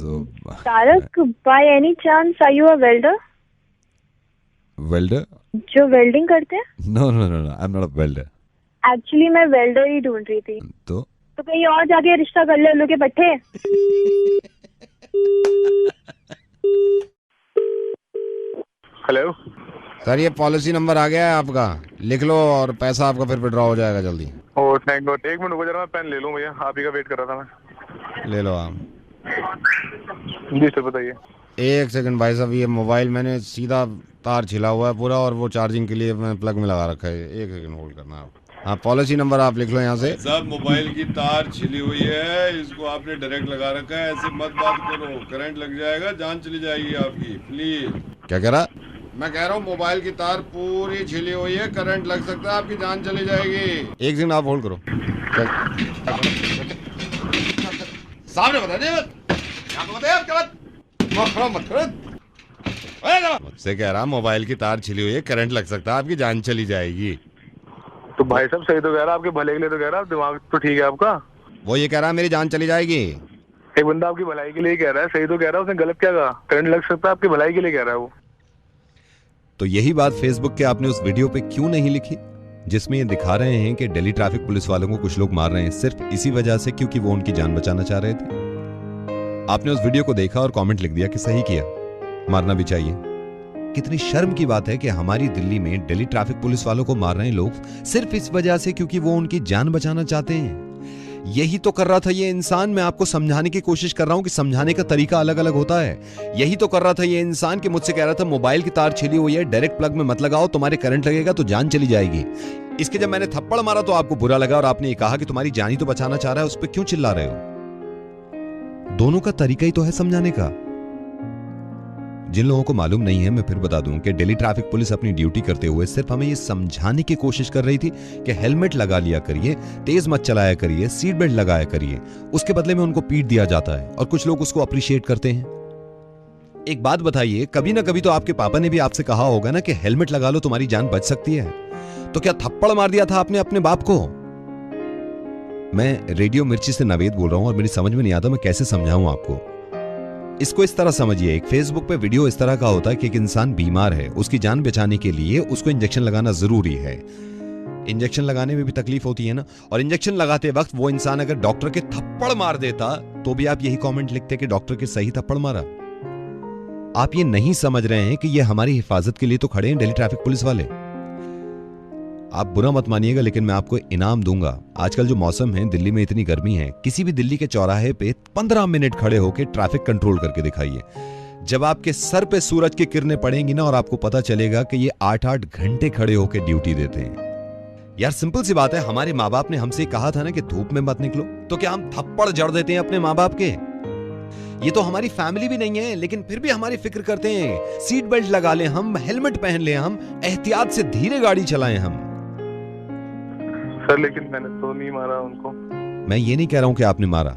So, Tarak, by any chance, are you a welder? Welder? जो welding करते हैं? No. I'm not a welder. Actually, मैं welder ही ढूंढ रही थी. तो कहीं और जाके रिश्ता कर ले उल्लू के पट्टे. हेलो सर, ये पॉलिसी नंबर आ गया है आपका, लिख लो और पैसा आपका फिर विड्रॉ हो जाएगा जल्दी. ओ थैंक गॉड. 1 मिनट रुको जरा, मैं पेन ले लूँ भैया, आप ही का वेट कर रहा था मैं. ले लो आप. जी सर बताइए. 1 सेकंड भाई साहब, ये मोबाइल मैंने सीधा तार छिला हुआ है पूरा और वो चार्जिंग के लिए मैंने प्लग में लगा रखा है. 1 सेकंड होल्ड करना आप. हाँ, पॉलिसी नंबर आप लिख लो यहाँ से. सब मोबाइल की तार छिली हुई है, इसको आपने डायरेक्ट लगा रखा है. ऐसे मत बात करो, करंट लग जाएगा, जान चली जाएगी आपकी. प्लीज. क्या कह रहा? मैं कह रहा हूँ मोबाइल की तार पूरी छिली हुई है, करंट लग सकता है, आपकी जान चली जाएगी. 1 सेकंड आप होल्ड करो. सामने बता दे मुझसे कह रहा मोबाइल की तार छिली हुई है, करंट लग सकता है, आपकी जान चली जाएगी. तो भाई साहब सही तो कह रहा, आपके भले के लिए तो कह रहा, दिमाग तो ठीक है आपका. वो ये कह रहा मेरी जान चली जाएगी. एक बंदा आपकी भलाई के लिए कह रहा है, सही तो कह रहा है, उसने गलत क्या कहा? करंट लग सकता है, आपकी भलाई के लिए कह रहा है वो. तो यही बात फेसबुक के आपने उस वीडियो पे क्यों नहीं लिखी जिसमें ये दिखा रहे हैं कि दिल्ली ट्रैफिक पुलिस वालों को कुछ लोग मार रहे हैं सिर्फ इसी वजह से क्योंकि वो उनकी जान बचाना चाह रहे थे. आपने उस वीडियो को देखा और कमेंट लिख दिया कि सही किया, मारना भी चाहिए. कितनी शर्म की बात है कि हमारी दिल्ली में दिल्ली ट्रैफिक पुलिस वालों को मार रहे हैं लोग सिर्फ इस वजह से क्योंकि वो उनकी जान बचाना चाहते हैं. यही तो कर रहा था ये इंसान। मैं आपको समझाने की कोशिश कर रहा हूं कि समझाने का तरीका अलग अलग होता है। यही तो कर रहा था ये इंसान कि मुझसे कह रहा था मोबाइल की तार छिली हुई है, डायरेक्ट प्लग में मत लगाओ, तुम्हारे करंट लगेगा तो जान चली जाएगी। इसके जब मैंने थप्पड़ मारा तो आपको बुरा लगा और आपने ये कहा कि तुम्हारी जान ही तो बचाना चाह रहा है, उस पर क्यों चिल्ला रहे हो? दोनों का तरीका ही तो है समझाने का। जिन लोगों को मालूम नहीं है, मैं फिर बता दूं कि दिल्ली ट्रैफिक पुलिस अपनी ड्यूटी करते हुए सिर्फ हमें ये समझाने की कोशिश कर रही थी कि हेलमेट लगा लिया करिए, तेज मत चलाया करिए, सीट बेल्ट लगाया करिए। उसके बदले में उनको पीट दिया जाता है और कुछ लोग उसको अप्रिशिएट करते हैं। एक बात बताइए, कभी ना कभी तो आपके पापा ने भी आपसे कहा होगा ना कि हेलमेट लगा लो, तुम्हारी जान बच सकती है। तो क्या थप्पड़ मार दिया था आपने अपने बाप को? मैं रेडियो मिर्ची से नवेद बोल रहा हूं और मेरी समझ में नहीं आता मैं कैसे समझाऊं आपको। इसको इस तरह समझिए, एक फेसबुक पे वीडियो इस तरह का होता है कि एक इंसान बीमार है, उसकी जान बचाने के लिए उसको इंजेक्शन लगाना जरूरी है। इंजेक्शन लगाने में भी तकलीफ होती है ना, और इंजेक्शन लगाते वक्त वो इंसान अगर डॉक्टर के थप्पड़ मार देता तो भी आप यही कमेंट लिखते कि डॉक्टर के सही थप्पड़ मारा। आप ये नहीं समझ रहे हैं कि ये हमारी हिफाजत के लिए तो खड़े हैं दिल्ली ट्रैफिक पुलिस वाले। आप बुरा मत मानिएगा लेकिन मैं आपको इनाम दूंगा। आजकल जो मौसम है, दिल्ली में इतनी गर्मी है, किसी भी दिल्ली के चौराहे पे 15 मिनट खड़े होकर ट्रैफिक कंट्रोल करके दिखाइए। जब आपके सर पे सूरज की किरणें पड़ेंगी ना, और आपको पता चलेगा कि ये 8-8 घंटे खड़े होकर ड्यूटी देते हैं। यार सिंपल सी बात है, हमारे माँ बाप ने हमसे कहा था ना कि धूप में मत निकलो, तो क्या हम थप्पड़ जड़ देते हैं अपने माँ बाप के? ये तो हमारी फैमिली भी नहीं है, लेकिन फिर भी हमारी फिक्र करते हैं। सीट बेल्ट लगा लें हम, हेलमेट पहन लें हम, एहतियात से धीरे गाड़ी चलाएं हम। सर लेकिन मैंने तो नहीं मारा उनको। मैं ये नहीं कह रहा हूं कि आपने मारा,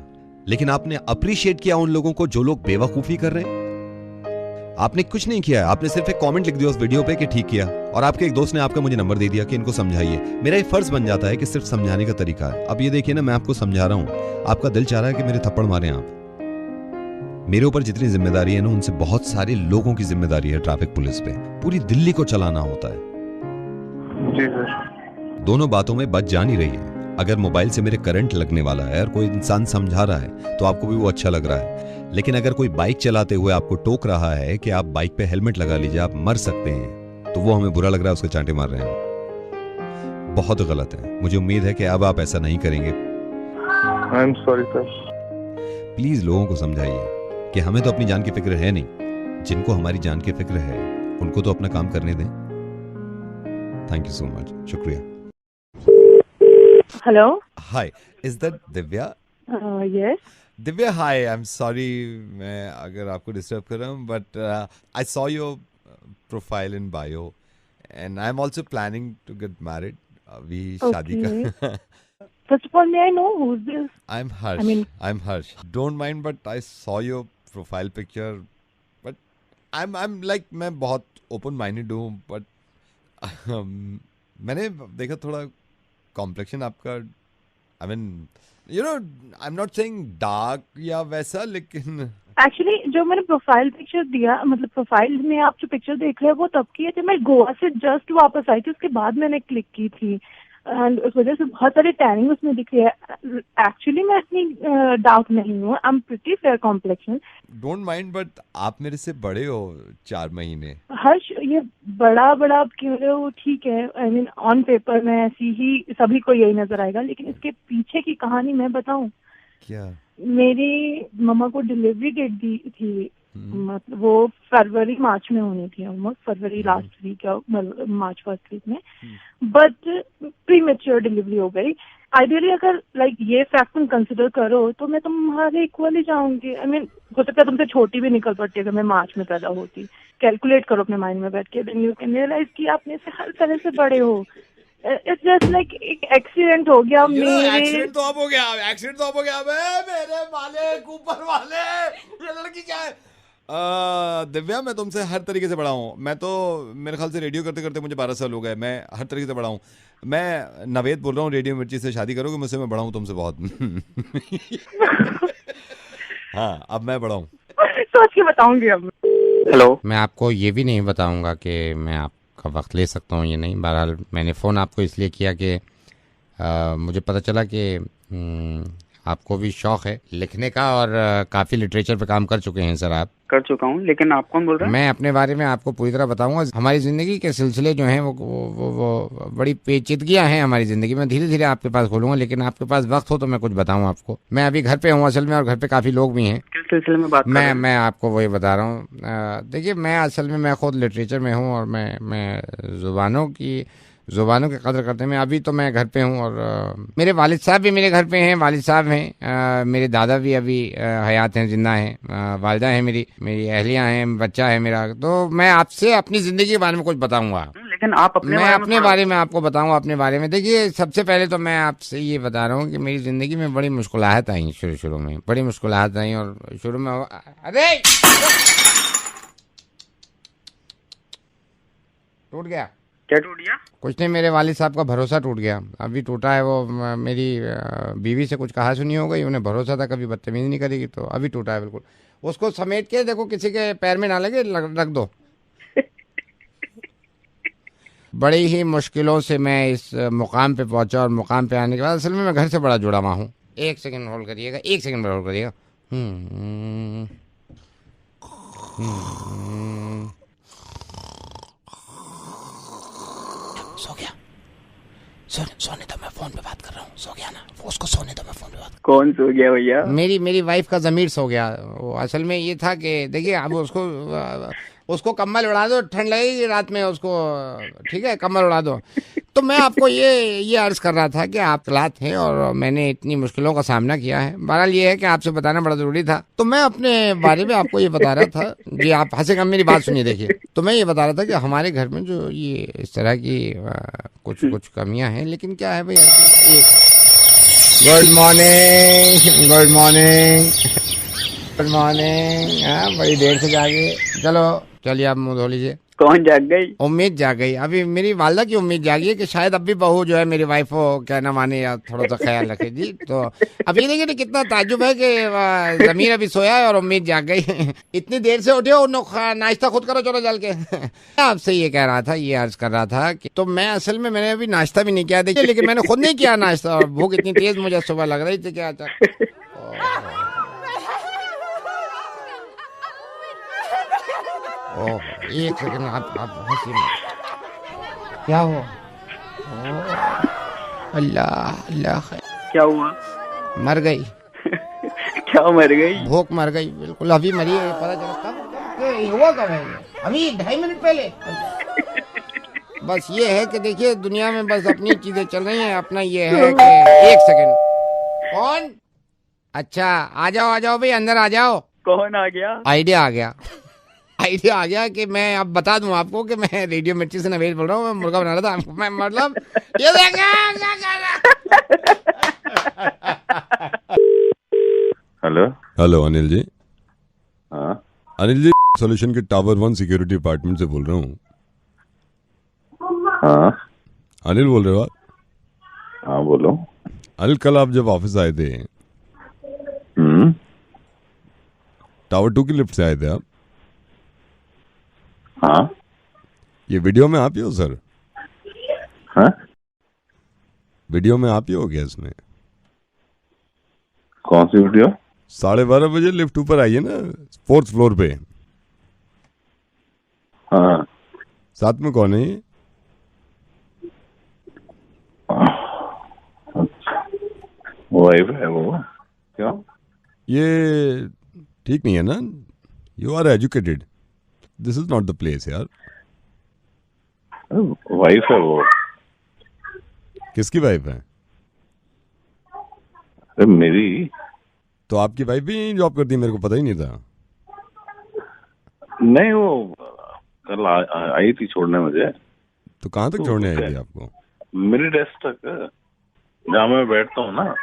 लेकिन आपने अप्रिशिएट किया उन लोगों को जो लोग बेवकूफी कर रहे हैं। आपने कुछ नहीं किया, आपने सिर्फ एक कमेंट लिख दिया उस वीडियो पे कि ठीक किया, और आपके एक दोस्त ने आपका मुझे नंबर दे दिया कि इनको समझाइए। मेरा ये फर्ज बन जाता है कि सिर्फ समझाने का तरीका है। अब ये देखिए ना, मैं आपको समझा रहा हूं, आपका दिल चाह रहा है कि मेरे थप्पड़ मारें आप। मेरे ऊपर जितनी जिम्मेदारी है ना, उनसे बहुत सारे लोगों की जिम्मेदारी है ट्रैफिक पुलिस पे। पूरी दिल्ली को चलाना होता है। जी सर। दोनों बातों में बच जा नहीं रही है। अगर मोबाइल से मेरे करंट लगने वाला है और कोई इंसान समझा रहा है तो आपको भी वो अच्छा लग रहा है, लेकिन अगर कोई बाइक चलाते हुए आपको टोक रहा है कि आप बाइक पे हेलमेट लगा लीजिए, आप मर सकते हैं, तो वो हमें बुरा लग रहा है, उसके चांटे मार रहे हैं। बहुत गलत है। मुझे उम्मीद है कि अब आप ऐसा नहीं करेंगे। I am sorry sir. Please लोगों को समझाइए कि हमें तो अपनी जान की फिक्र है नहीं, जिनको हमारी जान की फिक्र है उनको तो अपना काम करने दें। थैंक यू सो मच, शुक्रिया। Hello. Hi, is that Divya? Yes. Divya, hi. I'm sorry मैं अगर आपको डिस्टर्ब कर रहा हूँ, but I saw your profile in bio, and I'm also planning to get married. अभी शादी का। First of all, may I know who's this? I'm Harsh. I'm Harsh. Don't mind, but I saw your profile picture, but I'm like मैं बहुत open minded हूँ, but मैंने देखा थोड़ा complexion आपका, I mean you know, I am not saying dark या वैसा, लेकिन एक्चुअली जो मैंने प्रोफाइल पिक्चर दिया, मतलब प्रोफाइल में आप जो पिक्चर देख रहे हैं वो तब की है जब मैं गोवा से जस्ट वापस आई थी, उसके बाद मैंने क्लिक की थी, एंड उस वजह से बहुत सारी टैनिंग उसमें दिख रही है। एक्चुअली मैं इतनी डार्क नहीं हूँ, I am pretty fair complexion. Don't mind, but आप मेरे से बड़े हो 4 महीने। हर्ष, ये बड़ा आप क्यों रहे हो? ठीक है, आई मीन ऑन पेपर में ऐसी ही सभी को यही नजर आएगा, लेकिन इसके पीछे की कहानी मैं बताऊं क्या? मेरी मम्मा को डिलीवरी डेट दी थी, मतलब वो फरवरी मार्च में होनी थी, ऑलमोस्ट फरवरी लास्ट वीक या मार्च फर्स्ट वीक में, बट प्री मेच्योर डिलीवरी हो गई। आइडियली अगर लाइक ये फैक्ट तुम कंसिडर करो तो मैं तुम्हारे इक्वल ही जाऊंगी। आई मीन हो सकता है तुमसे छोटी भी निकल पड़ती अगर मैं मार्च में पैदा होती। कैलकुलेट करो अपने माइंड में बैठ के, देन यू कैन रियलाइज कि आप मेरे से हर तरह से बड़े हो। इट्स जस्ट लाइक एक एक्सीडेंट हो गया एक्सीडेंट तो अब हो गया मेरे वाले ऊपर वाले, ये लड़की क्या है? दिव्या, मैं तुमसे हर तरीके से बड़ा हूँ। मैं तो मेरे ख्याल से रेडियो करते करते मुझे 12 साल हो गए, मैं हर तरीके से बड़ा हूँ। मैं नवेद बोल रहा हूँ, रेडियो मिर्ची से। शादी करोगे मुझसे? मैं बड़ा हूँ तुमसे बहुत। हाँ, अब मैं बड़ा हूँ। सोच के बताऊंगी अब। हेलो। मैं आपको ये भी नहीं बताऊंगा कि मैं आपका वक्त ले सकता हूँ, ये नहीं। बहरहाल मैंने फ़ोन आपको इसलिए किया कि मुझे पता चला कि आपको भी शौक है लिखने का और काफ़ी लिटरेचर पे काम कर चुके हैं सर आप। कर चुका हूँ, लेकिन आप कौन बोल रहे हैं? मैं अपने बारे में आपको पूरी तरह बताऊंगा। हमारी ज़िंदगी के सिलसिले जो हैं वो बड़ी पेचीदगियाँ हैं हमारी ज़िंदगी में। धीरे धीरे आपके पास खोलूंगा, लेकिन आपके पास वक्त हो तो मैं कुछ बताऊँ आपको। मैं अभी घर पे हूँ असल में, और घर पे काफ़ी लोग भी हैं। किस सिलसिले में बात कर रहे हैं? मैं आपको वही बता रहा हूँ। देखिए, मैं असल में मैं खुद लिटरेचर में हूँ, और मैं ज़ुबानों की कदर करते हैं। मैं अभी तो मैं घर पे हूँ, और मेरे वालिद साहब भी मेरे घर पे हैं। वालिद साहब हैं, मेरे दादा भी अभी हयात हैं, जिंदा हैं। वालिदा है मेरी अहलियाँ हैं, बच्चा है मेरा। तो मैं आपसे अपनी ज़िंदगी के बारे में कुछ बताऊँगा। लेकिन आप अपने बारे में आपको बताऊँगा अपने बारे में। देखिए, सबसे पहले तो मैं आपसे ये बता रहा हूँ कि मेरी ज़िंदगी में बड़ी मुश्किलात आई शुरू में, बड़ी मुश्किलात आई। और शुरू में अरे टूट गया। क्या टूट गया? कुछ नहीं, मेरे वालिद साहब का भरोसा टूट गया। अभी टूटा है वो। मेरी बीवी से कुछ कहा सुनी हो गई, उन्हें भरोसा था कभी बदतमीजी नहीं करेगी, तो अभी टूटा है बिल्कुल। उसको समेट के देखो, किसी के पैर में ना लगे, रख दो। बड़ी ही मुश्किलों से मैं इस मुकाम पे पहुंचा, और मुकाम पे आने के बाद असल में मैं घर से बड़ा जुड़ा हुआ हूँ। एक सेकंड होल्ड करिएगा, एक सेकंड होल्ड करिएगा। सो गया? सोने दो, मैं फोन पे बात कर रहा हूँ। सो गया ना? उसको सोने दो, मैं फोन पे बात। कौन सो गया भैया? मेरी वाइफ का ज़मीर सो गया। वो असल में ये था कि देखिए, अब उसको कम्बल उड़ा दो, ठंड लगेगी रात में उसको, ठीक है, कम्बल उड़ा दो। तो मैं आपको ये अर्ज कर रहा था कि आप तलात हैं, और मैंने इतनी मुश्किलों का सामना किया है। बहरहाल ये है कि आपसे बताना बड़ा ज़रूरी था। तो मैं अपने बारे में आपको ये बता रहा था। जी, आप हंसेगा, मेरी बात सुनिए। देखिए, तो मैं ये बता रहा था कि हमारे घर में जो ये इस तरह की कुछ कमियां हैं, लेकिन क्या है भैया, good morning, good morning, good morning. हाँ, बड़ी देर से जागे। चलिए आप मुँह धो लीजिए। कौन जाग गई? उम्मीद जाग गई। अभी मेरी वालदा की उम्मीद जागी है कि शायद अब भी बहू जो है मेरी वाइफ को कहना माने या थोड़ा सा ख्याल रखे। जी, तो अभी देखिए तो कितना ताज्जुब है कि ज़मीर अभी सोया है और उम्मीद जाग गई। इतनी देर से उठे हो, नाश्ता खुद करो, चलो जल के। आपसे ये कह रहा था, ये अर्ज कर रहा था कि तो मैं असल में मैंने अभी नाश्ता भी नहीं किया, देखिए, लेकिन मैंने खुद नहीं किया नाश्ता, और भूख इतनी तेज मुझे सुबह लग रही थी। क्या ओह, एक सेकंड, आप हंसी मत। क्या हुआ? अल्लाह क्या हुआ? मर गई। क्या मर गई? भूख मर गई, बिल्कुल अभी मरी है। पता चला कब हुआ? कब है? अभी 2.5 मिनट पहले। बस ये है कि देखिए, दुनिया में बस अपनी चीजें चल रही हैं। अपना ये है कि एक सेकंड। कौन? अच्छा, आ जाओ भाई, अंदर आ जाओ। कौन आ गया? आइडिया आ गया कि मैं अब बता दूं आपको कि मैं रेडियो मिर्ची से नवेद बोल रहा हूँ। मैं मुर्गा बना रहा था, मैं मतलब ये हेलो अनिल जी। हाँ अनिल जी, सॉल्यूशन के टावर 1 सिक्योरिटी डिपार्टमेंट से बोल रहा हूँ। हाँ अनिल बोल रहे हो आप? हाँ बोलो। अनिल, कल आप जब ऑफिस आए थे, टावर 2 की लिफ्ट से आए थे आप? हाँ। ये वीडियो में आप ही हो सर? हाँ, वीडियो में आप ही हो गया इसमें? कौन सी वीडियो? 12:30 बजे लिफ्ट ऊपर आई है ना, 4th फ्लोर पे। हाँ। साथ में कौन है ये? वाइफ है वो। क्यों? ये ठीक नहीं है ना? You are educated, this is not the place यार। वाइफ है वो। किसकी वाइफ है? अरे मेरी। तो आपकी वाइफ भी यहीं जॉब करती है? मेरे को पता ही नहीं था। नहीं, वो कल आई थी छोड़ने मुझे। तो कहाँ तक छोड़ने आई थी आपको? मेरी डेस्क तक, जहाँ मैं बैठता हूँ ना,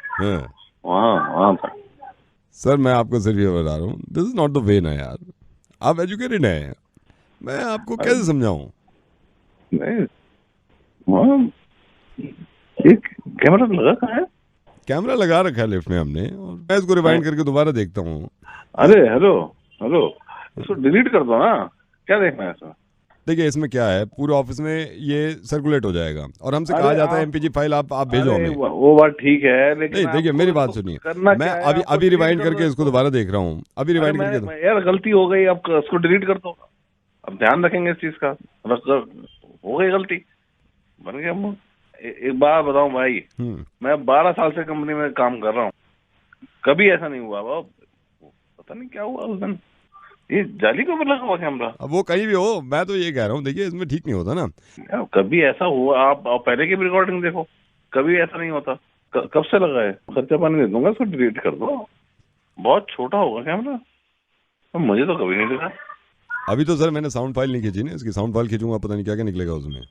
वहाँ तक। सर, मैं आपको सिर्फ ये बता रहा हूँ, this is not the way ना यार। आप एजुकेटेड हैं, मैं आपको कैसे समझाऊं? नहीं, ये कैमरा लगा कहाँ है? कैमरा लगा रखा है लिफ्ट में हमने, और मैं इसको रिवाइंड करके दोबारा देखता हूँ। अरे हेलो, इसको डिलीट कर दो ना, क्या देखना है इसमें? देखिए इसमें क्या है, पूरे ऑफिस में ये सर्कुलेट हो जाएगा और हमसे कहा जाता है एमपीजी फाइल आप भेजो हमें। वो बात ठीक है, लेकिन नहीं देखिए मेरी बात सुनिए, मैं अभी रिवाइंड करके इसको दोबारा देख रहा हूँ, अभी रिवाइंड करके। यार गलती हो गई, अब उसको डिलीट कर दो, अब ध्यान रखेंगे इस चीज का। हो गई गलती, बन गया। एक बात बताऊं भाई, मैं 12 साल से कंपनी में काम कर रहा हूँ, कभी ऐसा नहीं हुआ। पता नहीं क्या हुआ उस दिन, ये जाली को लगा हुआ कैमरा। अब वो कहीं भी हो, मैं तो ये कह रहा हूँ, देखिए इसमें ठीक नहीं होता ना। कभी ऐसा हुआ, आप पहले की भी रिकॉर्डिंग देखो, कभी ऐसा नहीं होता। कब से लगा है, खर्चा पानी दे दूंगा, उसको डिलीट कर दो। बहुत छोटा होगा कैमरा, मुझे तो कभी नहीं दिखा। अभी तो सर मैंने साउंड फाइल नहीं खींची ना, इसकी साउंड फाइल खींचूंगा पता नहीं क्या क्या निकलेगा उसमें।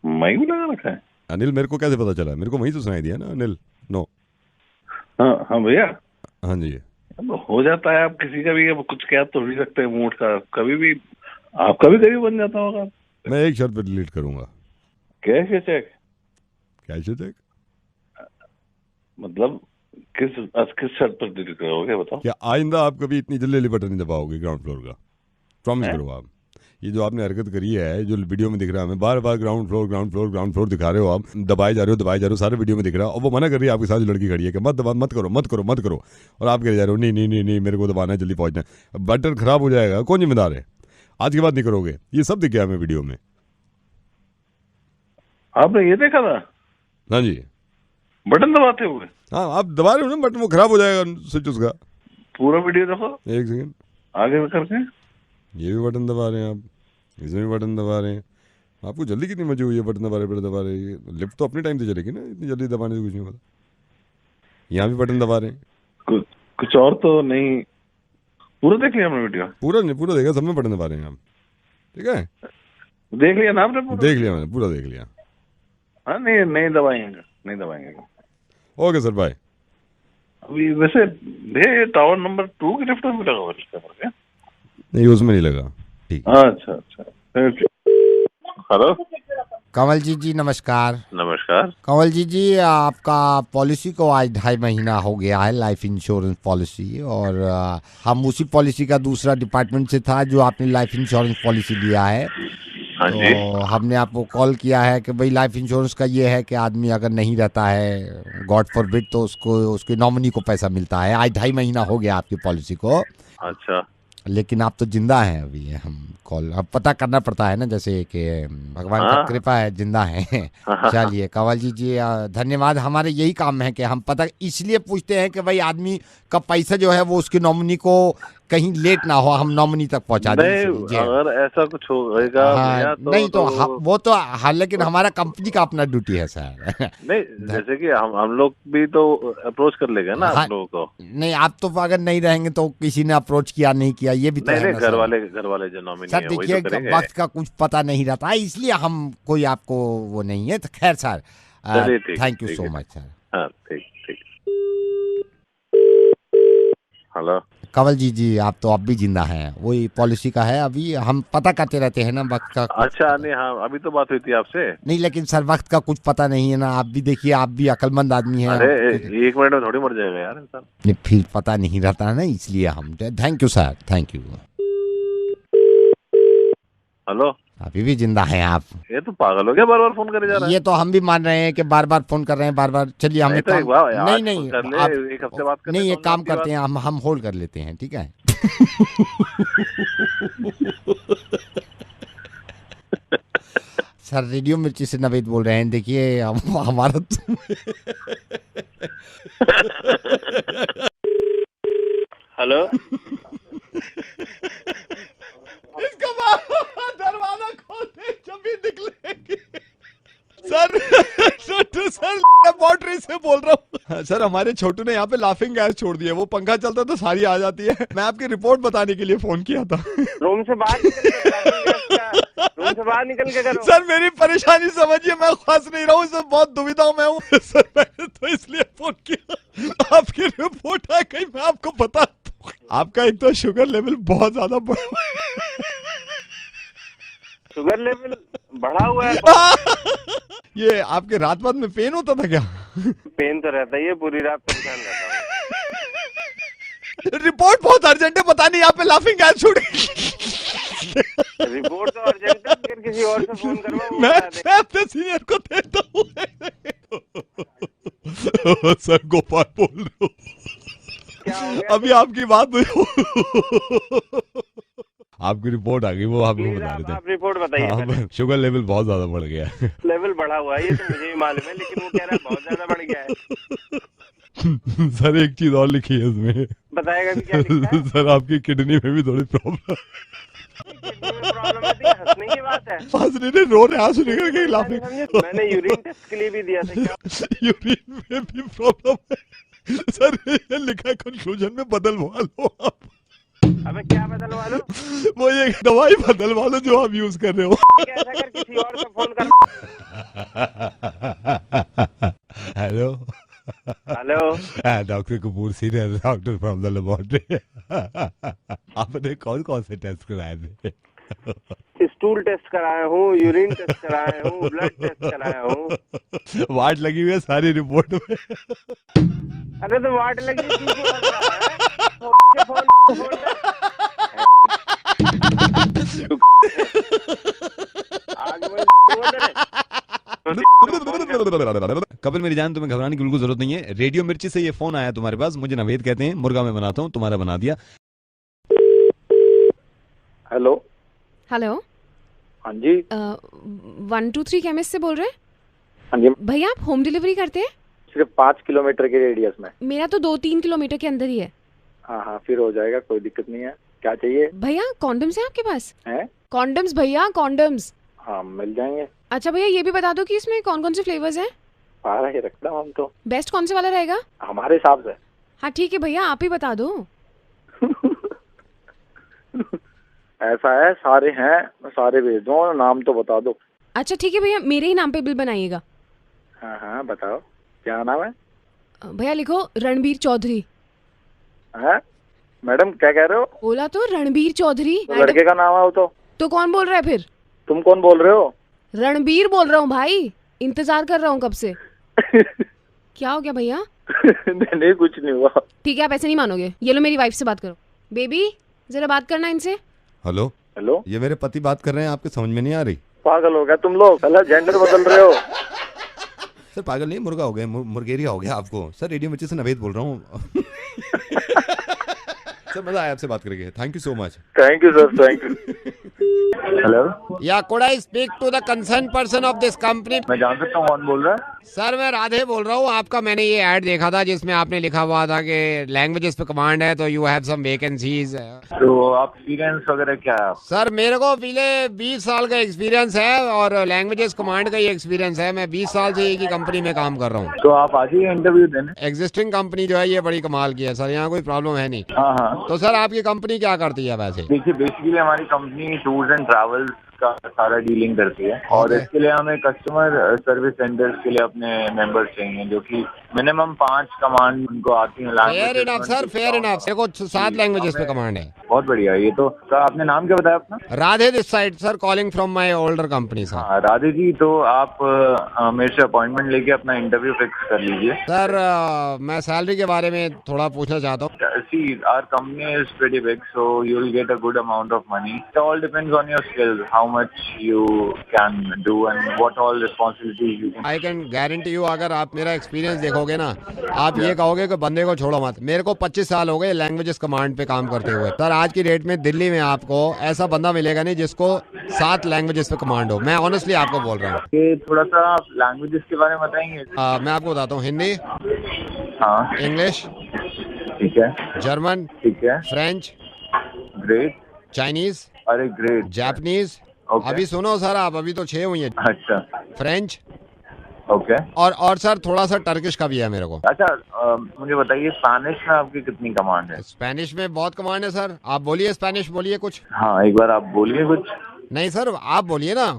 माइक भी लगा रखा है अनिल, मेरे को कैसे पता चला? मेरे को वहीं तो सुनाई दिया ना अनिल। नो हाँ भैया, हाँ जी हो जाता है। आप किसी का भी कुछ कह तो नहीं सकते मूड का, कभी भी आपका भी कभी बन जाता होगा। मैं एक शर्त पे डिलीट करूंगा। कैसे चेक? कैसे चेक मतलब किस शर्त पर डिलीट करोगे बताओ? क्या आइंदा आप कभी इतनी जल्दी बटन नहीं दबाओगे ग्राउंड फ्लोर का? प्रॉमिस करो आप। ये जो आपने हरकत करी है, जो वीडियो में दिख रहा है, हमें बार बार ग्राउंड फ्लोर दिखा रहे हो आप, दबाए जा रहे हो, सारे वीडियो में दिख रहा है। और वो मना कर रही है आपके साथ जो लड़की खड़ी है कि मत करो, और आप कह जा रहे हो नहीं मेरे को दबाना है, जल्दी पहुंचना है। बटन खराब हो जाएगा, कौन जिम्मेदार है? आज के बाद नहीं करोगे, ये सब दिख गया हमें वीडियो में। आपने ये देखा था? हाँ जी, बटन दबाते हुए। हाँ आप दबा रहे हो ना बटन, वो खराब हो जाएगा स्विच उसका। पूरा वीडियो देखो, एक सेकंड आगे करके। ये भी बटन दबा रहे हैं आप, इसमें भी बटन दबा रहे हैं। आपको जल्दी कितनी मची हुई है? बटन दबा रहे। लिफ्ट तो अपने टाइम से चलेगी ना, इतनी जल्दी दबाने से कुछ नहीं होता। यहाँ भी बटन दबा रहे हैं। कुछ और तो नहीं। पूरा देख लिया हमने वीडियो? पूरा देखा, सब में बटन दबा रहे हैं आप। ठीक है, देख लिया ना आपने? देख लिया मैंने, पूरा देख लिया। हाँ नहीं दबाएंगे। Okay sir, bye. अभी वैसे टावर नंबर 2 की लिफ्ट में लगा हुआ है? नहीं, उसमें नहीं लगा। ठीक, अच्छा। हेलो कंवल जी नमस्कार। कंवल जी आपका पॉलिसी को आज 2.5 महीना हो गया है, लाइफ इंश्योरेंस पॉलिसी, और हम उसी पॉलिसी का दूसरा डिपार्टमेंट से था जो आपने लाइफ इंश्योरेंस पॉलिसी लिया है। हाँ जी। तो हमने आपको कॉल किया है कि भाई लाइफ इंश्योरेंस का ये है कि आदमी अगर नहीं रहता है, गॉड फॉरबिड, तो उसके नॉमिनी को पैसा मिलता है। आज 2.5 महीना हो गया आपकी पॉलिसी को। अच्छा, लेकिन आप तो जिंदा हैं अभी। हम कॉल अब पता करना पड़ता है ना, जैसे कि भगवान का कृपा है, जिंदा है। चलिए कंवल जी धन्यवाद। हमारे यही काम है कि हम पता इसलिए पूछते हैं कि भाई आदमी का पैसा जो है वो उसके नॉमिनी को कहीं लेट ना हो, हम नॉमिनी तक पहुंचा दें। अगर ऐसा कुछ होगा नहीं तो वो तो हाँ, लेकिन हमारा कंपनी का अपना ड्यूटी है सर। नहीं, जैसे कि हम लोग भी तो अप्रोच कर लेंगे ना आप लोगों को। नहीं, आप तो अगर नहीं रहेंगे तो किसी ने अप्रोच किया नहीं किया, ये भी तो है ना। घर वाले जो नॉमिनी सर देखिए, वक्त का कुछ पता नहीं रहता है, इसलिए हम कोई आपको वो नहीं है। तो खैर sir, thank you so much sir. हाँ, ठीक। हेलो कंवल जी आप तो अब भी जिंदा हैं, वही पॉलिसी का है। अभी हम पता करते रहते हैं ना वक्त का। अच्छा, नहीं हाँ, अभी तो बात हुई थी आपसे। नहीं, लेकिन सर वक्त का कुछ पता नहीं है ना। आप भी देखिए, आप भी अक्लमंद आदमी हैं। अरे 1 मिनट में थोड़ी मर जाएगा यार इंसान। फिर पता नहीं रहता है ना, इसलिए हम। Thank you sir, thank you. Hello, अभी भी जिंदा हैं आप? ये तो पागल हो गया, बार बार फोन करे जा रहा है। ये तो हम भी मान रहे हैं कि बार बार फोन कर रहे हैं, बार बार। चलिए हम नहीं एक हफ्ते बाद नहीं, एक काम करते हैं, हम होल्ड कर लेते हैं, ठीक है? सर रेडियो मिर्ची से नवेद बोल रहे हैं। देखिए हमारा हेलो, इसका दरवाजा खोलते जब भी निकलेंगे। सर छोटू सर लेबोरेटरी से बोल रहा हूँ। सर हमारे छोटू ने यहाँ पे लाफिंग गैस छोड़ दी है, वो पंखा चलता है तो सारी आ जाती है। मैं आपकी रिपोर्ट बताने के लिए फोन किया था। रूम से बाहर निकल के करो। सर मेरी परेशानी समझिए, मैं फंस नहीं रहा हूँ, सर बहुत दुविधा में हूँ। सर मैंने तो इसलिए फोन किया, आपकी रिपोर्ट आ गई, मैं आपको बता। आपका एक तो शुगर लेवल बहुत ज्यादा बढ़ा, शुगर लेवल बढ़ा हुआ है। ये आपके रात में पेन होता था क्या? पेन तो रहता ही है, पूरी रात परेशान रहता हूँ। रिपोर्ट बहुत अर्जेंट है, पता नहीं यहाँ पे लाफिंग गैस छूट गई। देखे। रिपोर्ट तो अर्जेंट है, फिर किसी और से फोन करवाओ। मैं अपने सीनियर को देता हूँ। सर गोपाल बोल रहे हो, अभी आपकी बात नहीं हो। आपकी रिपोर्ट आ गई, वो आपको बता रहे थे। आप रिपोर्ट बताइए। हाँ, शुगर लेवल बहुत ज्यादा बढ़ गया है। लेवल बढ़ा हुआ है ये तो मुझे भी मालूम है, लेकिन वो कह रहा है बहुत ज्यादा बढ़ गया है। सर एक चीज और लिखी है इसमें। बताएगा भी क्या लिखा है? सर आपकी किडनी में भी थोड़ी प्रॉब्लम। प्रॉब्लम है, हंसने की बात है। हंसने ने रो रहे, आंसू निकल के लाफिंग। मैंने यूरिन टेस्ट के लिए भी दिया था क्या? यूरिन में भी प्रॉब्लम है। सर ये लिखा है कंक्लूजन में, बदलवा लो आप। अबे क्या बदलवा लो? वो ये दवाई बदलवा लो जो आप यूज कर रहे हो। कैसा कर किसी और से फोन कर। Hello hello, doctor Kapoor senior doctor from the laboratory. आपने कौन कौन से टेस्ट कराए थे? स्टूल टेस्ट कराया हूँ, यूरिन टेस्ट कराया हूँ, ब्लड टेस्ट कराया हूँ। वाट लगी हुई है सारी रिपोर्ट में। अरे तो वाट लगी कपिल मेरी जान, तुम्हें घबराने की बिल्कुल जरूरत नहीं है। रेडियो मिर्ची से ये फोन आया तुम्हारे पास। मुझे नवेद कहते हैं, मुर्गा मैं बनाता हूँ, तुम्हारा बना दिया। हेलो हेलो, हाँ जी। 123 केमिस्ट से बोल रहे हैं? हाँ जी भैया, आप होम डिलीवरी करते हैं? सिर्फ 5 किलोमीटर के रेडियस में। मेरा तो 2-3 किलोमीटर के अंदर ही है। हाँ फिर हो जाएगा, कोई दिक्कत नहीं है। क्या चाहिए भैया? कॉन्डम्स है आपके पास? है? कॉन्डम्स भैया, कॉन्डम्स। हाँ मिल जाएंगे। अच्छा भैया, ये भी बता दो कि इसमें कौन कौन से फ्लेवर्स हैं? सारा ही रखना हम तो। बेस्ट कौन से वाला रहेगा हमारे हिसाब से? हाँ ठीक है भैया, आप ही बता दो। ऐसा है, सारे हैं, सारे भेज दो, नाम तो बता दो। अच्छा ठीक है भैया, मेरे ही नाम पे बिल बनाइएगा। हाँ बताओ क्या नाम है? भैया लिखो रणबीर चौधरी। है मैडम, क्या कह रहे हो? बोला तो रणबीर चौधरी। तो लड़के का नाम है वो तो कौन बोल रहा है फिर? तुम कौन बोल रहे हो? रणबीर बोल रहा हूँ भाई, इंतजार कर रहा हूँ कब से। क्या हो गया भैया? नहीं कुछ नहीं हुआ। ठीक है, आप ऐसे नहीं मानोगे। ये लो, मेरी वाइफ से बात करो। बेबी जरा बात करना इनसे। हेलो हेलो, ये मेरे पति बात कर रहे हैं, आपके समझ में नहीं आ रही? पागल हो गया तुम लोग, पहले जेंडर बदल रहे हो। सर पागल नहीं, मुर्गा हो गया, मुर्गेरिया हो गया आपको। सर रेडियो मिर्ची से नवेद बोल रहा हूँ। सर मजा आया आपसे बात करके, thank you so much. Thank you sir, thank you. Hello, yeah could I speak to the concern person of this company? मैं जान सकता हूँ कौन बोल रहा है? सर मैं राधे बोल रहा हूँ। आपका मैंने ये ऐड देखा था जिसमें आपने लिखा हुआ था कि लैंग्वेजेस पे कमांड है, तो यू हैव सम वैकेंसीज। तो आप एक्सपीरियंस वगैरह क्या है? सर मेरे को पिछले 20 साल का एक्सपीरियंस है और लैंग्वेजेस कमांड का ही एक्सपीरियंस है। मैं 20 साल से एक ही कंपनी में काम कर रहा हूँ। तो आप आज ही इंटरव्यू देने? एग्जिस्टिंग कंपनी जो है ये बड़ी कमाल की है सर, यहाँ कोई प्रॉब्लम है नहीं। हाँ। तो सर आपकी कंपनी क्या करती है वैसे? देखिए बेसिकली हमारी कंपनी टूर्स एंड ट्रैवल्स का सारा डीलिंग करती है और इसके लिए हमें कस्टमर सर्विस सेंटर्स के लिए अपने मेंबर्स चाहिए जो कि मिनिमम 5 कमांड उनको आती है। Fair enough sir, fair enough. देखो 7 लैंग्वेजेस पे कमांड है। बहुत बढ़िया। ये तो सर आपने नाम क्या बताया अपना? Radhe this side sir, calling from my older company sir. हाँ राधे जी, तो आप मेरे से अपॉइंटमेंट लेके अपना इंटरव्यू फिक्स कर लीजिए। सर मैं सैलरी के बारे में थोड़ा पूछना चाहता हूँ। See, our company is pretty big, so you'll get a good amount of money. It all depends on your skills, how much you can do and what all responsibilities you can. I can guarantee you, अगर आप मेरा experience देखोगे ना, आप ये कहोगे कि बंदे को छोड़ो मत। मेरे को 25 साल हो गए लैंग्वेजेस कमांड पे काम करते हुए। सर आज की डेट में दिल्ली में आपको ऐसा बंदा मिलेगा नहीं जिसको 7 लैंग्वेजेस पे कमांड हो। मैं ऑनेस्टली आपको बोल रहा हूँ। ये थोड़ा सा लैंग्वेजेस के बारे में बताएंगे? मैं आपको बताता हूँ। हिंदी, हाँ, इंग्लिश, ठीक है, जर्मन, ठीक है, फ्रेंच, ग्रेट, चाइनीज, अरे ग्रेट, जापानीज। अभी सुनो सर, आप अभी तो 6 हुई है। अच्छा, फ्रेंच, ओके, और सर थोड़ा सा टर्किश का भी है मेरे को। अच्छा मुझे बताइए स्पेनिश में आपकी कितनी कमांड है? स्पेनिश में बहुत कमांड है सर। आप बोलिए स्पेनिश, बोलिए कुछ। हाँ एक बार आप बोलिए कुछ। नहीं सर आप बोलिए ना।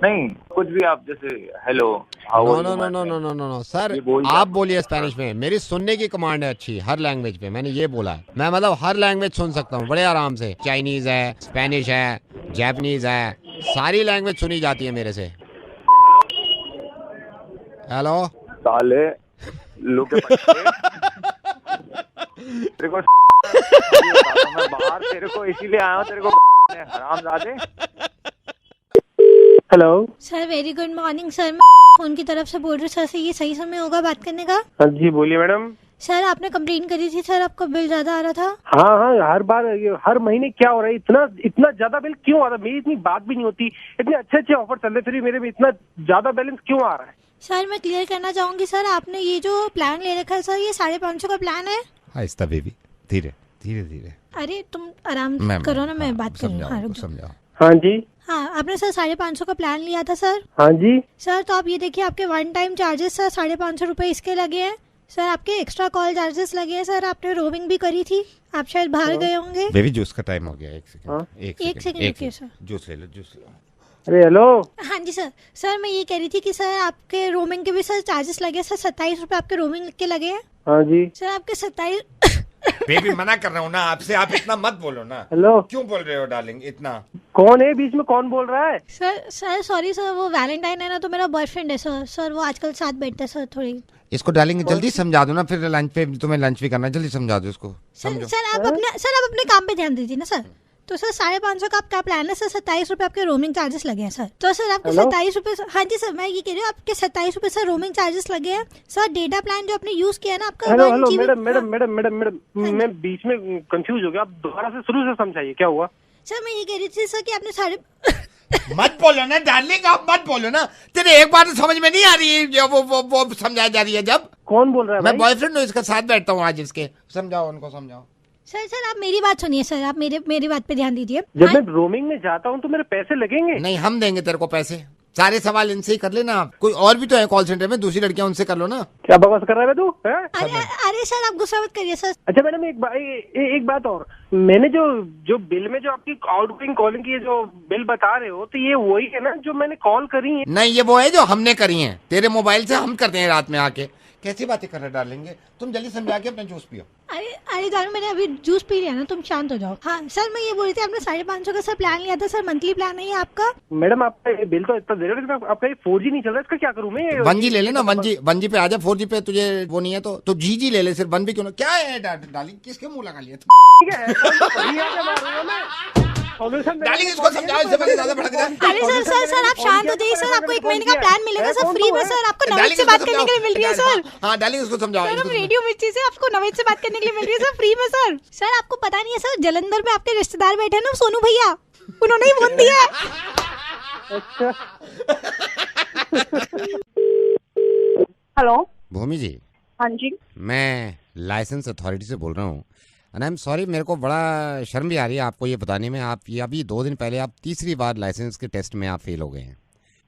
नहीं कुछ भी आप, जैसे हेलो, नो सर आप बोलिए स्पेनिश में। मेरी सुनने की कमांड है अच्छी हर लैंग्वेज पे, मैंने ये बोला है। मैं मतलब हर लैंग्वेज सुन सकता हूँ बड़े आराम से। चाइनीज है, स्पेनिश है, जापानीज है, सारी लैंग्वेज सुनी जाती है मेरे से। हेलो साले लोग तेरे को मैं बाहर तेरे को इसीलिए आया हूँ तेरे को हरामजादे। Hello sir, very good morning sir. मैं फोन की तरफ से बोल रही हूँ सर से, ये सही समय होगा बात करने का? हाँ जी बोलिए मैडम। सर, आपने कंप्लेंट करी थी सर, आपका बिल ज्यादा आ रहा था। हाँ, हर बार हर महीने क्या हो रहा है, इतना ज्यादा बिल क्यों आ रहा है? मेरी इतनी बात भी नहीं होती, इतने अच्छे ऑफर चल रहे, फिर मेरे में इतना ज्यादा बैलेंस क्यों आ रहा है? सर, मैं क्लियर करना चाहूंगी सर, आपने ये जो प्लान ले रखा है सर, ये 550 का प्लान है। आहिस्ता बेबी, धीरे धीरे धीरे। अरे तुम आराम करो ना, मैं बात कर रही हूँ। हाँ, रुक जाओ। समझाओ। हाँ जी। हाँ, आपने सर 550 का प्लान लिया था सर। हाँ जी सर, तो आप ये देखिए, आपके वन टाइम चार्जेस सर 550 रुपए इसके लगे हैं सर, आपके एक्स्ट्रा कॉल चार्जेस लगे हैं सर, आपने रोमिंग भी करी थी, आप शायद बाहर गए होंगे। बेबी जूस का टाइम हो गया, एक सेकंड रुकिए सर। जूस ले लो। अरे हेलो। हाँ जी सर। सर, मैं ये कह रही थी कि सर आपके रोमिंग के भी सर चार्जेस लगे सर, 27 रुपए आपके रोमिंग के लगे हैं। हाँ जी सर, आपके 27। बेबी मना कर रहा हूँ ना आपसे, आप इतना मत बोलो ना। हेलो। क्यों बोल रहे हो डार्लिंग इतना? कौन है बीच में, कौन बोल रहा है? सर सॉरी सर, वो वैलेंटाइन है ना, तो मेरा बॉयफ्रेंड है सर, वो आजकल साथ बैठता है सर। थोड़ी इसको डार्लिंग जल्दी समझा दो ना, फिर लंच पे तुम्हें लंच भी करना है, जल्दी समझा दो इसको। सर आप अपने काम पे ध्यान दीजिए ना सर। तो सर 550 का आपका प्लान है सर, 27 रुपए आपके रोमिंग चार्जेस लगे हैं सर। तो सर आपके 27 रुपए। हाँ जी सर, मैं ये कह रही हूँ, आपके 27 रुपए सर रोमिंग चार्जेस लगे हैं सर। डेटा प्लान जो आपने यूज किया ना आपका। हेलो मैडम, मैं बीच में कंफ्यूज हो गया, आप दोबारा से शुरू से समझाइए क्या हुआ। सर, मैं ये कह रही थी सर कि आपने मत बोलो ना डार्लिंग, आप मत बोलो ना, तेरे एक बार तो समझ में नहीं आ रही है जो वो समझाई जा रही है। जब कौन बोल रहा है? मैं बॉयफ्रेंड हूँ, इसका साथ बैठता हूँ आज इसके। समझाओ उनको, समझाओ। सर आप मेरी बात सुनिए सर, आप मेरी बात पे ध्यान दीजिए। जब मैं रोमिंग में जाता हूँ तो मेरे पैसे लगेंगे? नहीं, हम देंगे तेरे को पैसे। सारे सवाल इनसे ही कर लेना आप। कोई और भी तो है कॉल सेंटर में, दूसरी लड़कियां, उनसे कर लो ना। क्या बकवास कर रहा है तू? अरे सर, आप गुस्सा मत करिए सर। अच्छा मैडम, एक बात और, मैंने जो बिल में जो आपकी आउटगोइंग कॉलिंग की जो बिल बता रहे हो, तो ये वही है ना जो मैंने कॉल करी है? नहीं, ये वो है जो हमने करी है तेरे मोबाइल से, हम करते हैं रात में आके। कैसी बातें कर रहे डालेंगे? तुम जल्दी समझा के अपना जूस पियो। अरे जानू, मैंने अभी जूस पी लिया ना, तुम शांत हो जाओ। हाँ सर, मैं ये बोल रही थी, आपने 550 का सर प्लान लिया था सर, मंथली प्लान है ये आपका। मैडम आपका बिल तो इतना दे रहे हो, आपका 4G नहीं चल रहा, इसका क्या करूँ मैं? 1G ले लेना, 1G पे आ जा। 4G पे तुझे वो नहीं है तो GG ले ले, सिर्फ 1 भी क्यों ना। क्या है डार्लिंग, किसके मुंह लगा लिया? डार्लिंग इसको समझाओ, इससे पहले ज्यादा भड़क जाए। अरे सर आप शांत हो जाइए सर, आपको 1 महीने का प्लान मिलेगा सर फ्री में सर, आपको नवेद से बात करने के लिए मिल रही है सर। हाँ डार्लिंग इसको समझाओ। सर, रेडियो मिर्ची से आपको नवेद से बात करने के लिए मिल रही है सर फ्री में सर। सर, आपको पता नहीं है सर, जलंधर में आपके रिश्तेदार बैठे हैं ना, सोनू भैया, उन्होंने ही फोन दिया है। हेलो भूमि जी। हाँ जी। मैं लाइसेंस अथॉरिटी से बोल रहा हूँ। आई एम सॉरी, मेरे को बड़ा शर्म भी आ रही है आपको ये बताने में। आप ये अभी 2 दिन पहले आप तीसरी बार लाइसेंस के टेस्ट में आप फेल हो गए हैं।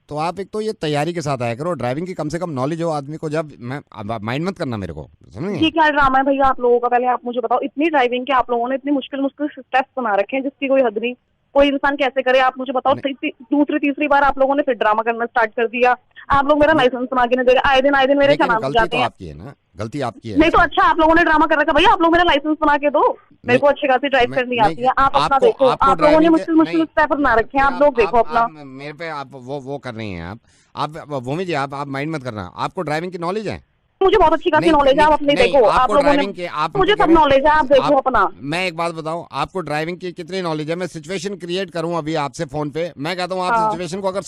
तो आप एक तो ये तैयारी के साथ आया करो, ड्राइविंग की कम से कम नॉलेज हो आदमी को। जब मैं माइंड मत करना मेरे को, समझे? ठीक है, ड्रामा है भैया आप लोगों का। पहले आप मुझे बताओ, इतनी ड्राइविंग के आप लोगों ने इतनी मुश्किल स्टेप्स बना रखे हैं जिसकी कोई हद नहीं। कोई इंसान कैसे करे, आप मुझे बताओ। दूसरी तीसरी बार आप लोगों ने फिर ड्रामा करना स्टार्ट कर दिया। आप लोग मेरा लाइसेंस बना के नहीं दे रहे, आए दिन मेरे चलान हो जाते हैं। आपकी है ना, गलती आपकी है। नहीं तो अच्छा, आप लोगों ने ड्रामा कर रखा। भैया आप लोग मेरा लाइसेंस बना के दो, मेरे को अच्छी खासी ड्राइव करनी आती है। आप अपना देखो, आप लोगों ने मुश्किल स्टेप बना रखे हैं, आप लोग देखो अपना। मेरे पे आप वो कर रही हैं आप भूमि जी, आप माइंड मत करना। आपको ड्राइविंग की नॉलेज है? मुझे बहुत अच्छी खासी नॉलेज है, आप अपने देखो। आप लोगों ने, मुझे सब नॉलेज है, आप देखो अपना। मैं एक बात बताऊं, आपको ड्राइविंग की कितनी नॉलेज है? मैं सिचुएशन क्रिएट करूं अभी आपसे फोन पे। मैं कहता हूं आप सिचुएशन को अगर